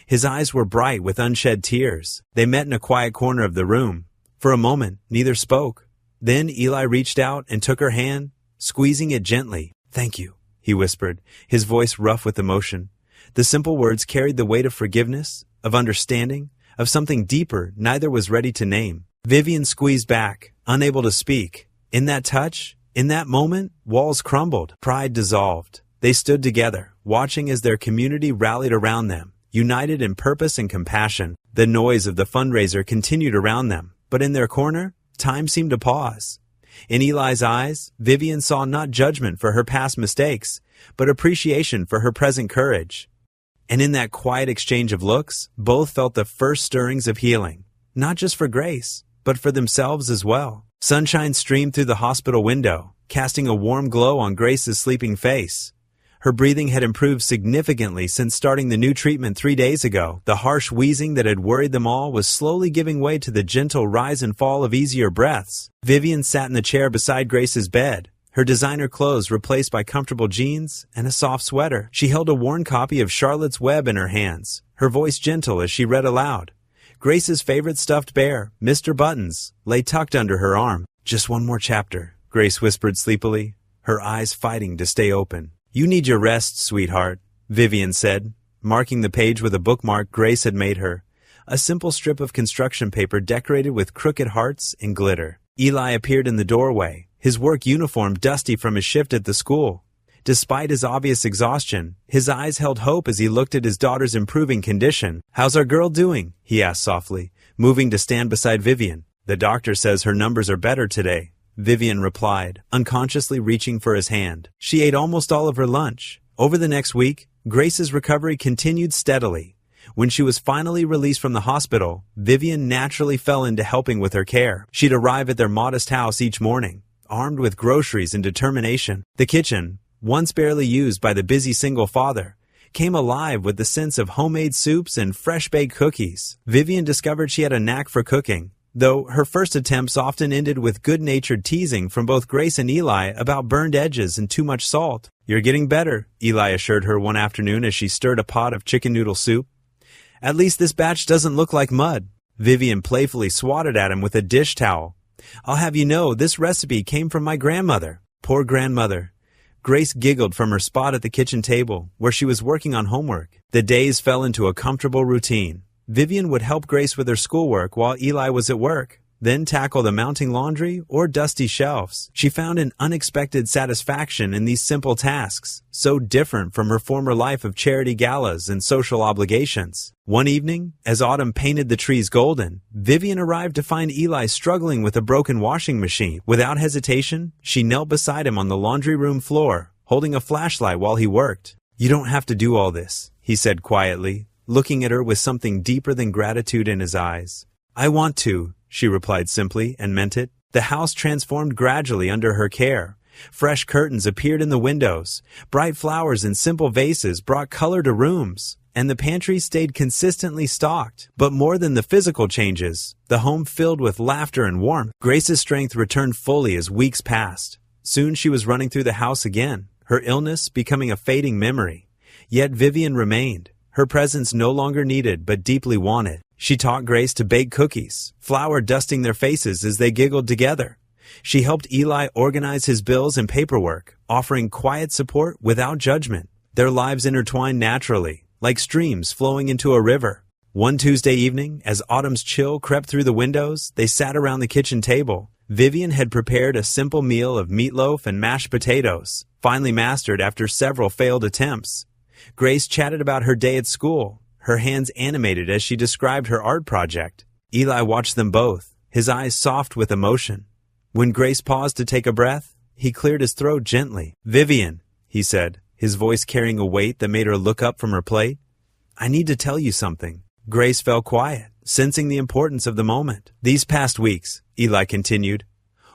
His eyes were bright with unshed tears. They met in a quiet corner of the room. For a moment, neither spoke. Then Eli reached out and took her hand, squeezing it gently. Thank you, he whispered, his voice rough with emotion. The simple words carried the weight of forgiveness, of understanding, of something deeper neither was ready to name. Vivian squeezed back, unable to speak. In that touch, in that moment, walls crumbled, pride dissolved. They stood together, watching as their community rallied around them, united in purpose and compassion. The noise of the fundraiser continued around them, but in their corner, time seemed to pause. In Eli's eyes, Vivian saw not judgment for her past mistakes, but appreciation for her present courage. And in that quiet exchange of looks, both felt the first stirrings of healing, not just for Grace, but for themselves as well. Sunshine streamed through the hospital window, casting a warm glow on Grace's sleeping face. Her breathing had improved significantly since starting the new treatment 3 days ago. The harsh wheezing that had worried them all was slowly giving way to the gentle rise and fall of easier breaths. Vivian sat in the chair beside Grace's bed, her designer clothes replaced by comfortable jeans and a soft sweater. She held a worn copy of Charlotte's Web in her hands, her voice gentle as she read aloud. Grace's favorite stuffed bear, Mr. Buttons, lay tucked under her arm. Just one more chapter, Grace whispered sleepily, her eyes fighting to stay open. You need your rest, sweetheart, Vivian said, marking the page with a bookmark Grace had made her, a simple strip of construction paper decorated with crooked hearts and glitter. Eli appeared in the doorway, his work uniform dusty from his shift at the school. Despite his obvious exhaustion, his eyes held hope as he looked at his daughter's improving condition. How's our girl doing? He asked softly, moving to stand beside Vivian. The doctor says her numbers are better today, Vivian replied, unconsciously reaching for his hand. She ate almost all of her lunch. Over the next week, Grace's recovery continued steadily. When she was finally released from the hospital, Vivian naturally fell into helping with her care. She'd arrive at their modest house each morning, armed with groceries and determination. The kitchen, once barely used by the busy single father, came alive with the sense of homemade soups and fresh-baked cookies. Vivian discovered she had a knack for cooking, though her first attempts often ended with good-natured teasing from both Grace and Eli about burned edges and too much salt. You're getting better, Eli assured her one afternoon as she stirred a pot of chicken noodle soup. At least this batch doesn't look like mud. Vivian playfully swatted at him with a dish towel. I'll have you know, this recipe came from my grandmother. Poor grandmother. Grace giggled from her spot at the kitchen table, where she was working on homework. The days fell into a comfortable routine. Vivian would help Grace with her schoolwork while Eli was at work, then tackle the mounting laundry or dusty shelves. She found an unexpected satisfaction in these simple tasks, so different from her former life of charity galas and social obligations. One evening, as autumn painted the trees golden, Vivian arrived to find Eli struggling with a broken washing machine. Without hesitation, she knelt beside him on the laundry room floor, holding a flashlight while he worked. "You don't have to do all this," he said quietly, looking at her with something deeper than gratitude in his eyes. "I want to," she replied simply, and meant it. The house transformed gradually under her care. Fresh curtains appeared in the windows, bright flowers in simple vases brought color to rooms, and the pantry stayed consistently stocked. But more than the physical changes, the home filled with laughter and warmth. Grace's strength returned fully as weeks passed. Soon she was running through the house again, her illness becoming a fading memory. Yet Vivian remained, her presence no longer needed but deeply wanted. She taught Grace to bake cookies, flour dusting their faces as they giggled together. She helped Eli organize his bills and paperwork, offering quiet support without judgment. Their lives intertwined naturally, like streams flowing into a river. One Tuesday evening, as autumn's chill crept through the windows, they sat around the kitchen table. Vivian had prepared a simple meal of meatloaf and mashed potatoes, finally mastered after several failed attempts. Grace chatted about her day at school, her hands animated as she described her art project. Eli watched them both, his eyes soft with emotion. When Grace paused to take a breath, he cleared his throat gently. "Vivian," he said, his voice carrying a weight that made her look up from her plate. "I need to tell you something." Grace fell quiet, sensing the importance of the moment. "These past weeks," Eli continued,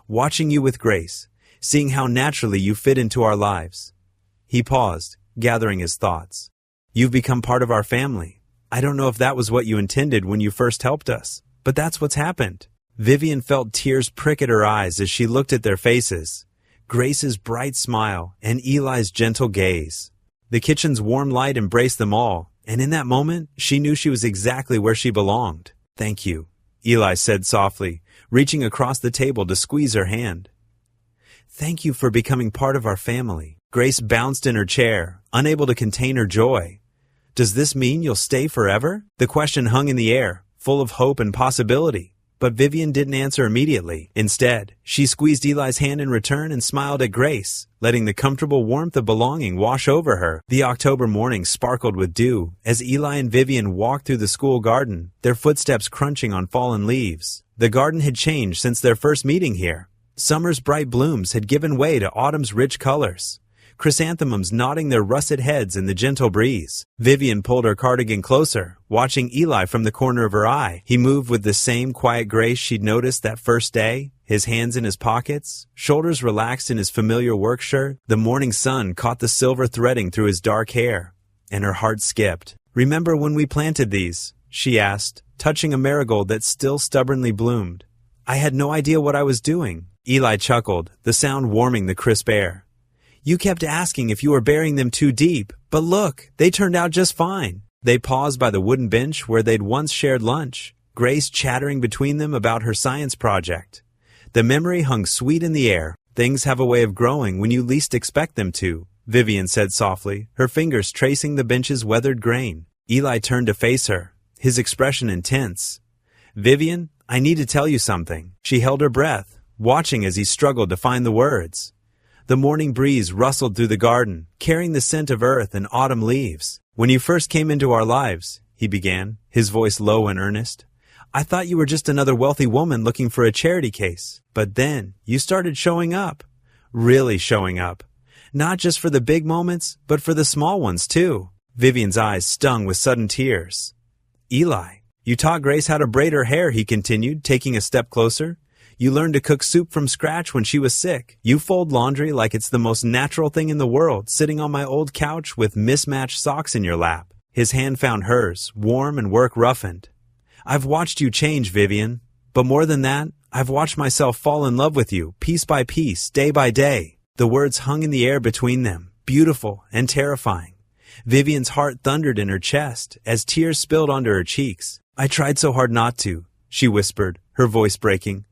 "watching you with Grace, seeing how naturally you fit into our lives." He paused, gathering his thoughts. "You've become part of our family. I don't know if that was what you intended when you first helped us, but that's what's happened." Vivian felt tears prick at her eyes as she looked at their faces, Grace's bright smile and Eli's gentle gaze. The kitchen's warm light embraced them all, and in that moment, she knew she was exactly where she belonged. "Thank you," Eli said softly, reaching across the table to squeeze her hand. "Thank you for becoming part of our family." Grace bounced in her chair, unable to contain her joy. "Does this mean you'll stay forever?" The question hung in the air, full of hope and possibility. But Vivian didn't answer immediately. Instead, she squeezed Eli's hand in return and smiled at Grace, letting the comfortable warmth of belonging wash over her. The October morning sparkled with dew as Eli and Vivian walked through the school garden, their footsteps crunching on fallen leaves. The garden had changed since their first meeting here. Summer's bright blooms had given way to autumn's rich colors, chrysanthemums nodding their russet heads in the gentle breeze. Vivian pulled her cardigan closer, watching Eli from the corner of her eye. He moved with the same quiet grace she'd noticed that first day, his hands in his pockets, shoulders relaxed in his familiar work shirt. The morning sun caught the silver threading through his dark hair, and her heart skipped. "Remember when we planted these?" she asked, touching a marigold that still stubbornly bloomed. "I had no idea what I was doing." Eli chuckled, the sound warming the crisp air. "You kept asking if you were burying them too deep, but look, they turned out just fine." They paused by the wooden bench where they'd once shared lunch, Grace chattering between them about her science project. The memory hung sweet in the air. "Things have a way of growing when you least expect them to," Vivian said softly, her fingers tracing the bench's weathered grain. Eli turned to face her, his expression intense. "Vivian, I need to tell you something." She held her breath, watching as he struggled to find the words. The morning breeze rustled through the garden, carrying the scent of earth and autumn leaves. "When you first came into our lives," he began, his voice low and earnest, "I thought you were just another wealthy woman looking for a charity case. But then you started showing up. Really showing up. Not just for the big moments, but for the small ones too." Vivian's eyes stung with sudden tears. "Eli, you taught Grace how to braid her hair," he continued, taking a step closer. "You learned to cook soup from scratch when she was sick. You fold laundry like it's the most natural thing in the world, sitting on my old couch with mismatched socks in your lap." His hand found hers, warm and work roughened. "I've watched you change, Vivian. But more than that, I've watched myself fall in love with you, piece by piece, day by day." The words hung in the air between them, beautiful and terrifying. Vivian's heart thundered in her chest as tears spilled onto her cheeks. "I tried so hard not to," she whispered, her voice breaking.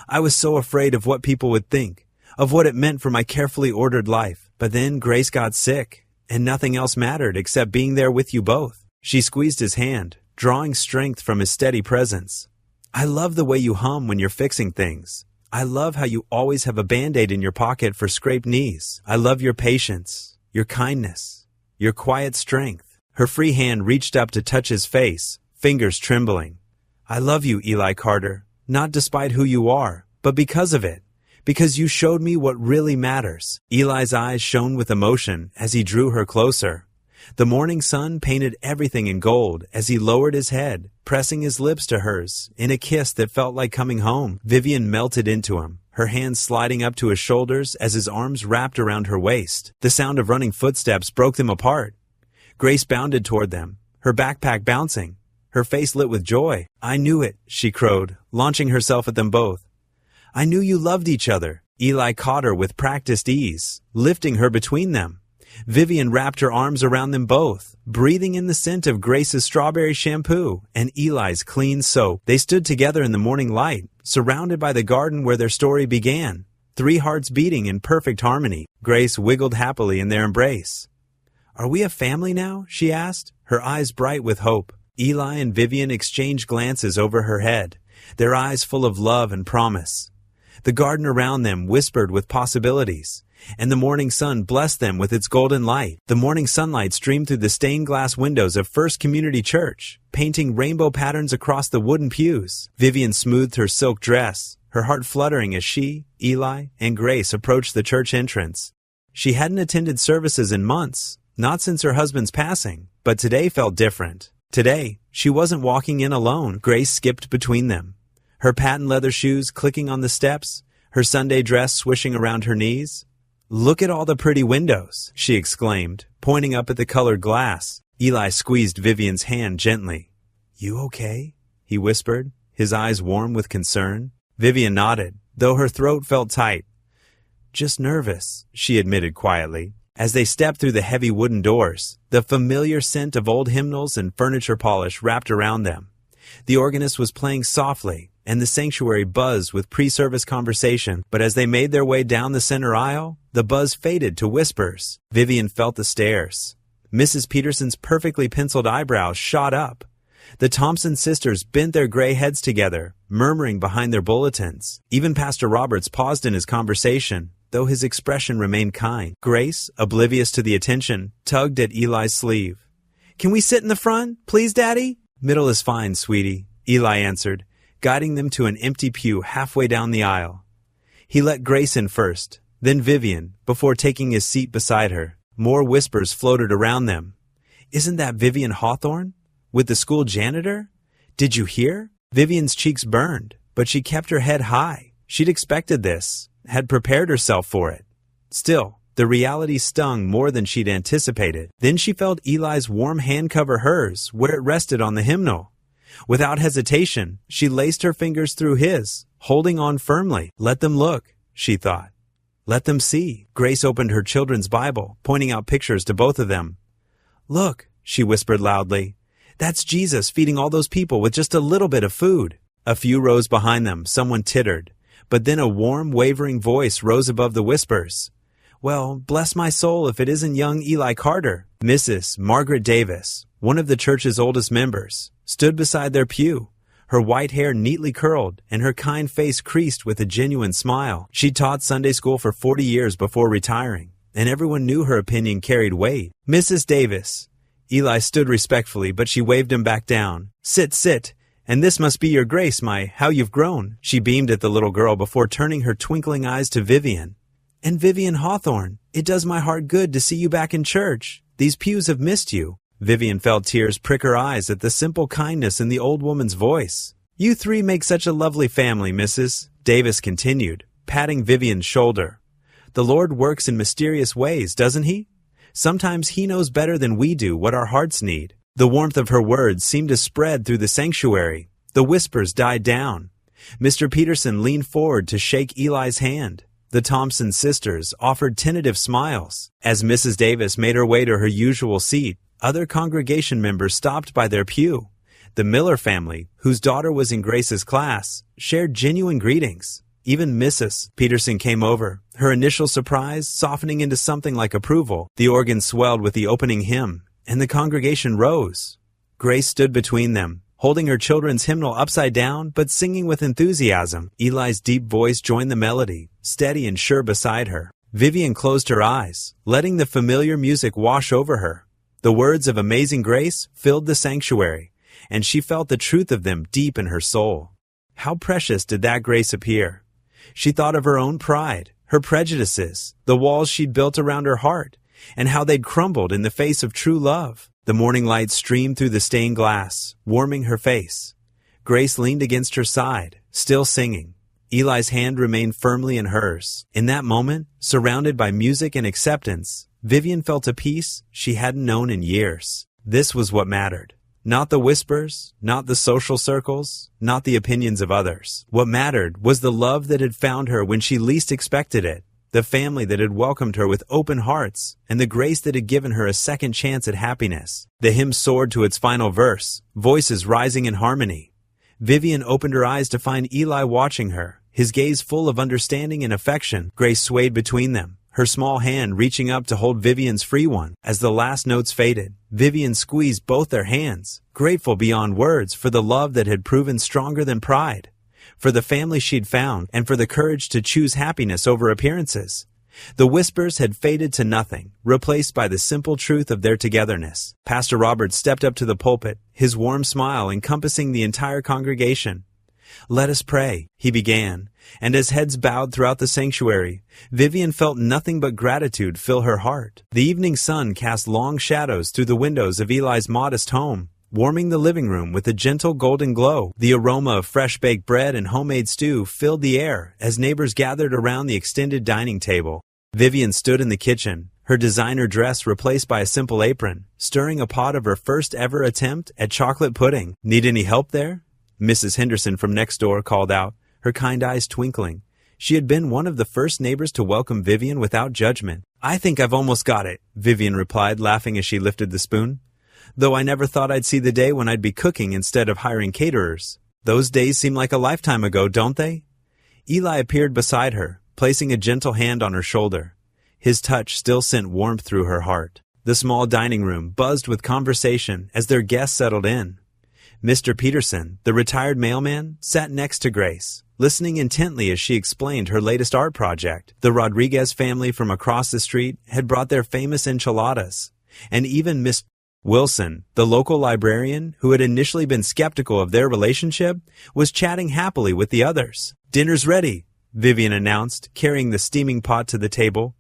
"I was so afraid of what people would think, of what it meant for my carefully ordered life. But then Grace got sick, and nothing else mattered except being there with you both." She squeezed his hand, drawing strength from his steady presence. I love the way you hum when you're fixing things. I love how you always have a Band-Aid in your pocket for scraped knees. I love your patience, your kindness, your quiet strength. Her free hand reached up to touch his face, fingers trembling. I love you, Eli Carter, not despite who you are, but because of it. Because you showed me what really matters. Eli's eyes shone with emotion as he drew her closer. The morning sun painted everything in gold as he lowered his head, pressing his lips to hers in a kiss that felt like coming home. Vivian melted into him, her hands sliding up to his shoulders as his arms wrapped around her waist. The sound of running footsteps broke them apart. Grace bounded toward them, her backpack bouncing, her face lit with joy. I knew it, she crowed, launching herself at them both. I knew you loved each other. Eli caught her with practiced ease, lifting her between them. Vivian wrapped her arms around them both, breathing in the scent of Grace's strawberry shampoo and Eli's clean soap. They stood together in the morning light, surrounded by the garden where their story began, 3 hearts beating in perfect harmony. Grace wiggled happily in their embrace. Are we a family now? She asked, her eyes bright with hope. Eli and Vivian exchanged glances over her head, their eyes full of love and promise. The garden around them whispered with possibilities, and the morning sun blessed them with its golden light. The morning sunlight streamed through the stained glass windows of First Community Church, painting rainbow patterns across the wooden pews. Vivian smoothed her silk dress, her heart fluttering as she, Eli, and Grace approached the church entrance. She hadn't attended services in months, not since her husband's passing, but today felt different. Today, she wasn't walking in alone. Grace skipped between them, her patent leather shoes clicking on the steps, her Sunday dress swishing around her knees. Look at all the pretty windows, she exclaimed, pointing up at the colored glass. Eli squeezed Vivian's hand gently. You okay? He whispered, his eyes warm with concern. Vivian nodded, though her throat felt tight. Just nervous, she admitted quietly. As they stepped through the heavy wooden doors, the familiar scent of old hymnals and furniture polish wrapped around them. The organist was playing softly, and the sanctuary buzzed with pre-service conversation, but as they made their way down the center aisle, the buzz faded to whispers. Vivian felt the stares. Mrs. Peterson's perfectly penciled eyebrows shot up. The Thompson sisters bent their gray heads together, murmuring behind their bulletins. Even Pastor Roberts paused in his conversation, though his expression remained kind. Grace, oblivious to the attention, tugged at Eli's sleeve. Can we sit in the front, please, Daddy? Middle is fine, sweetie, Eli answered, guiding them to an empty pew halfway down the aisle. He let Grace in first, then Vivian, before taking his seat beside her. More whispers floated around them. Isn't that Vivian Hawthorne? With the school janitor? Did you hear? Vivian's cheeks burned, but she kept her head high. She'd expected this, had prepared herself for it. Still, the reality stung more than she'd anticipated. Then she felt Eli's warm hand cover hers where it rested on the hymnal. Without hesitation, she laced her fingers through his, holding on firmly. Let them look, she thought. Let them see. Grace opened her children's Bible, pointing out pictures to both of them. Look, she whispered loudly. That's Jesus feeding all those people with just a little bit of food. A few rows behind them, someone tittered, but then a warm, wavering voice rose above the whispers. Well, bless my soul if it isn't young Eli Carter. Mrs. Margaret Davis, one of the church's oldest members, stood beside their pew, her white hair neatly curled and her kind face creased with a genuine smile. She taught Sunday school for 40 years before retiring, and everyone knew her opinion carried weight. Mrs. Davis. Eli stood respectfully, but she waved him back down. Sit, sit. And this must be your Grace, how you've grown. She beamed at the little girl before turning her twinkling eyes to Vivian. And Vivian Hawthorne, it does my heart good to see you back in church. These pews have missed you. Vivian felt tears prick her eyes at the simple kindness in the old woman's voice. You three make such a lovely family, Mrs. Davis continued, patting Vivian's shoulder. The Lord works in mysterious ways, doesn't he? Sometimes he knows better than we do what our hearts need. The warmth of her words seemed to spread through the sanctuary. The whispers died down. Mr. Peterson leaned forward to shake Eli's hand. The Thompson sisters offered tentative smiles. As Mrs. Davis made her way to her usual seat, other congregation members stopped by their pew. The Miller family, whose daughter was in Grace's class, shared genuine greetings. Even Mrs. Peterson came over, her initial surprise softening into something like approval. The organ swelled with the opening hymn, and the congregation rose. Grace stood between them, holding her children's hymnal upside down but singing with enthusiasm. Eli's deep voice joined the melody, steady and sure beside her. Vivian closed her eyes, letting the familiar music wash over her. The words of Amazing Grace filled the sanctuary, and she felt the truth of them deep in her soul. How precious did that grace appear! She thought of her own pride, her prejudices, the walls she'd built around her heart, and how they'd crumbled in the face of true love. The morning light streamed through the stained glass, warming her face. Grace leaned against her side, still singing. Eli's hand remained firmly in hers. In that moment, surrounded by music and acceptance, Vivian felt a peace she hadn't known in years. This was what mattered. Not the whispers, not the social circles, not the opinions of others. What mattered was the love that had found her when she least expected it, the family that had welcomed her with open hearts, and the grace that had given her a second chance at happiness. The hymn soared to its final verse, voices rising in harmony. Vivian opened her eyes to find Eli watching her, his gaze full of understanding and affection. Grace swayed between them, her small hand reaching up to hold Vivian's free one. As the last notes faded, Vivian squeezed both their hands, grateful beyond words for the love that had proven stronger than pride, for the family she'd found, and for the courage to choose happiness over appearances. The whispers had faded to nothing, replaced by the simple truth of their togetherness. Pastor Robert stepped up to the pulpit, his warm smile encompassing the entire congregation. "Let us pray," he began, and as heads bowed throughout the sanctuary, Vivian felt nothing but gratitude fill her heart. The evening sun cast long shadows through the windows of Eli's modest home, warming the living room with a gentle golden glow. The aroma of fresh-baked bread and homemade stew filled the air as neighbors gathered around the extended dining table. Vivian stood in the kitchen, her designer dress replaced by a simple apron, stirring a pot of her first-ever attempt at chocolate pudding. "Need any help there?" Mrs. Henderson from next door called out, her kind eyes twinkling. She had been one of the first neighbors to welcome Vivian without judgment. "I think I've almost got it," Vivian replied, laughing as she lifted the spoon. "Though I never thought I'd see the day when I'd be cooking instead of hiring caterers. Those days seem like a lifetime ago, don't they?" Eli appeared beside her, placing a gentle hand on her shoulder. His touch still sent warmth through her heart. The small dining room buzzed with conversation as their guests settled in. Mr. Peterson, the retired mailman, sat next to Grace, listening intently as she explained her latest art project. The Rodriguez family from across the street had brought their famous enchiladas, and even Miss Wilson, the local librarian, who had initially been skeptical of their relationship, was chatting happily with the others. "Dinner's ready," Vivian announced, carrying the steaming pot to the table.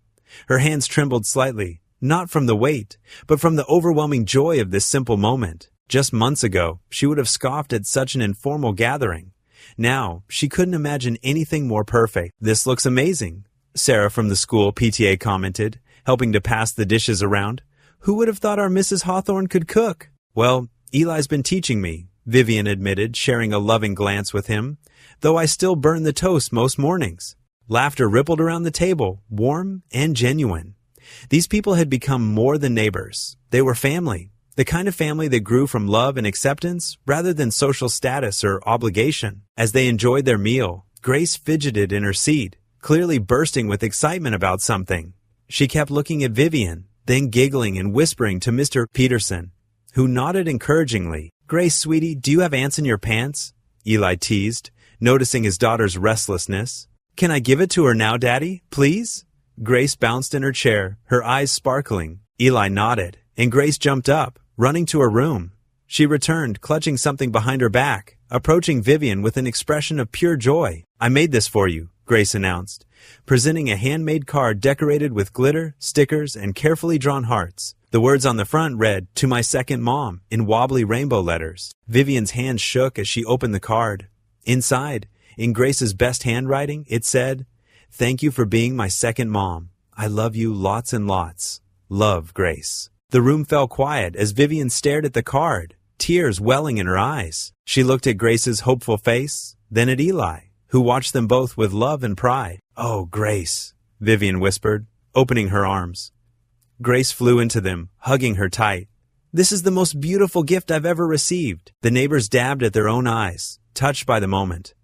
Her hands trembled slightly, not from the weight, but from the overwhelming joy of this simple moment. Just months ago, she would have scoffed at such an informal gathering. Now, she couldn't imagine anything more perfect. "This looks amazing," Sarah from the school PTA commented, helping to pass the dishes around. "Who would have thought our Mrs. Hawthorne could cook?" "Well, Eli's been teaching me," Vivian admitted, sharing a loving glance with him, "though I still burn the toast most mornings." Laughter rippled around the table, warm and genuine. These people had become more than neighbors. They were family. The kind of family that grew from love and acceptance rather than social status or obligation. As they enjoyed their meal, Grace fidgeted in her seat, clearly bursting with excitement about something. She kept looking at Vivian, then giggling and whispering to Mr. Peterson, who nodded encouragingly. "Grace, sweetie, do you have ants in your pants?" Eli teased, noticing his daughter's restlessness. "Can I give it to her now, Daddy, please?" Grace bounced in her chair, her eyes sparkling. Eli nodded, and Grace jumped up, running to her room. She returned, clutching something behind her back, approaching Vivian with an expression of pure joy. "I made this for you," Grace announced, presenting a handmade card decorated with glitter, stickers, and carefully drawn hearts. The words on the front read, "To my second mom," in wobbly rainbow letters. Vivian's hand shook as she opened the card. Inside, in Grace's best handwriting, it said, "Thank you for being my second mom. I love you lots and lots. Love, Grace." The room fell quiet as Vivian stared at the card, tears welling in her eyes. She looked at Grace's hopeful face, then at Eli, who watched them both with love and pride. "Oh, Grace," Vivian whispered, opening her arms. Grace flew into them, hugging her tight. "This is the most beautiful gift I've ever received." The neighbors dabbed at their own eyes, touched by the moment.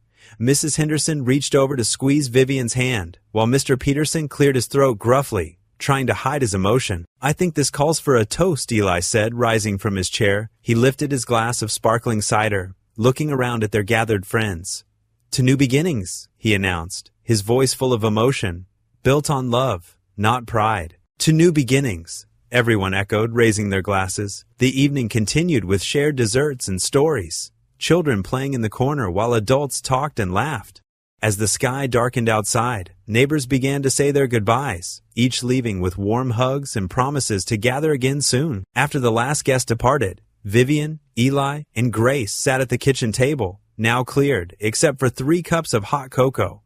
Mrs. Henderson reached over to squeeze Vivian's hand, while Mr. Peterson cleared his throat gruffly. trying to hide his emotion. "I think this calls for a toast," Eli said, rising from his chair. He lifted his glass of sparkling cider, looking around at their gathered friends. "To new beginnings," he announced, his voice full of emotion, "built on love, not pride." "To new beginnings," everyone echoed, raising their glasses. The evening continued with shared desserts and stories, children playing in the corner while adults talked and laughed. As the sky darkened outside, neighbors began to say their goodbyes, each leaving with warm hugs and promises to gather again soon. After the last guest departed, Vivian, Eli, and Grace sat at the kitchen table, now cleared, except for 3 cups of hot cocoa.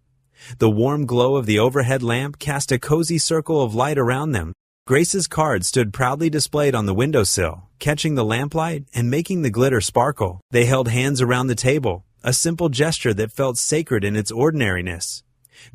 The warm glow of the overhead lamp cast a cozy circle of light around them. Grace's card stood proudly displayed on the windowsill, catching the lamplight and making the glitter sparkle. They held hands around the table, a simple gesture that felt sacred in its ordinariness.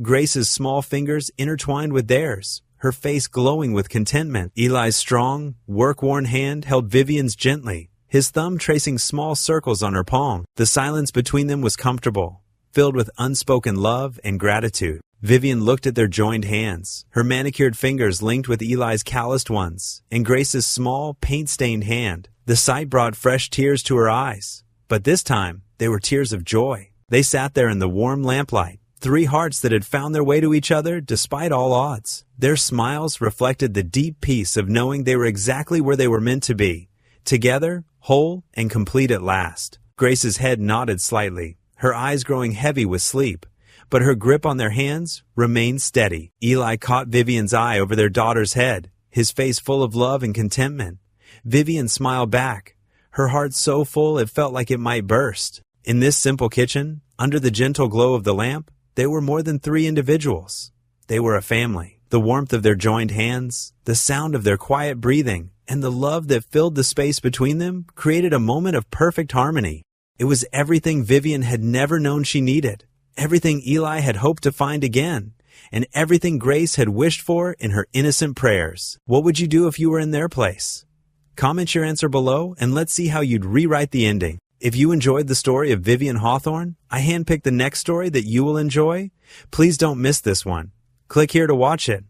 Grace's small fingers intertwined with theirs, her face glowing with contentment. Eli's strong, work-worn hand held Vivian's gently, his thumb tracing small circles on her palm. The silence between them was comfortable, filled with unspoken love and gratitude. Vivian looked at their joined hands, her manicured fingers linked with Eli's calloused ones, and Grace's small, paint-stained hand. The sight brought fresh tears to her eyes, but this time they were tears of joy. They sat there in the warm lamplight, 3 hearts that had found their way to each other despite all odds. Their smiles reflected the deep peace of knowing they were exactly where they were meant to be, together, whole, and complete at last. Grace's head nodded slightly, her eyes growing heavy with sleep, but her grip on their hands remained steady. Eli caught Vivian's eye over their daughter's head, his face full of love and contentment. Vivian smiled back, her heart so full it felt like it might burst. In this simple kitchen, under the gentle glow of the lamp, they were more than 3 individuals. They were a family. The warmth of their joined hands, the sound of their quiet breathing, and the love that filled the space between them created a moment of perfect harmony. It was everything Vivian had never known she needed, everything Eli had hoped to find again, and everything Grace had wished for in her innocent prayers. What would you do if you were in their place? Comment your answer below and let's see how you'd rewrite the ending. If you enjoyed the story of Vivian Hawthorne, I handpicked the next story that you will enjoy. Please don't miss this one. Click here to watch it.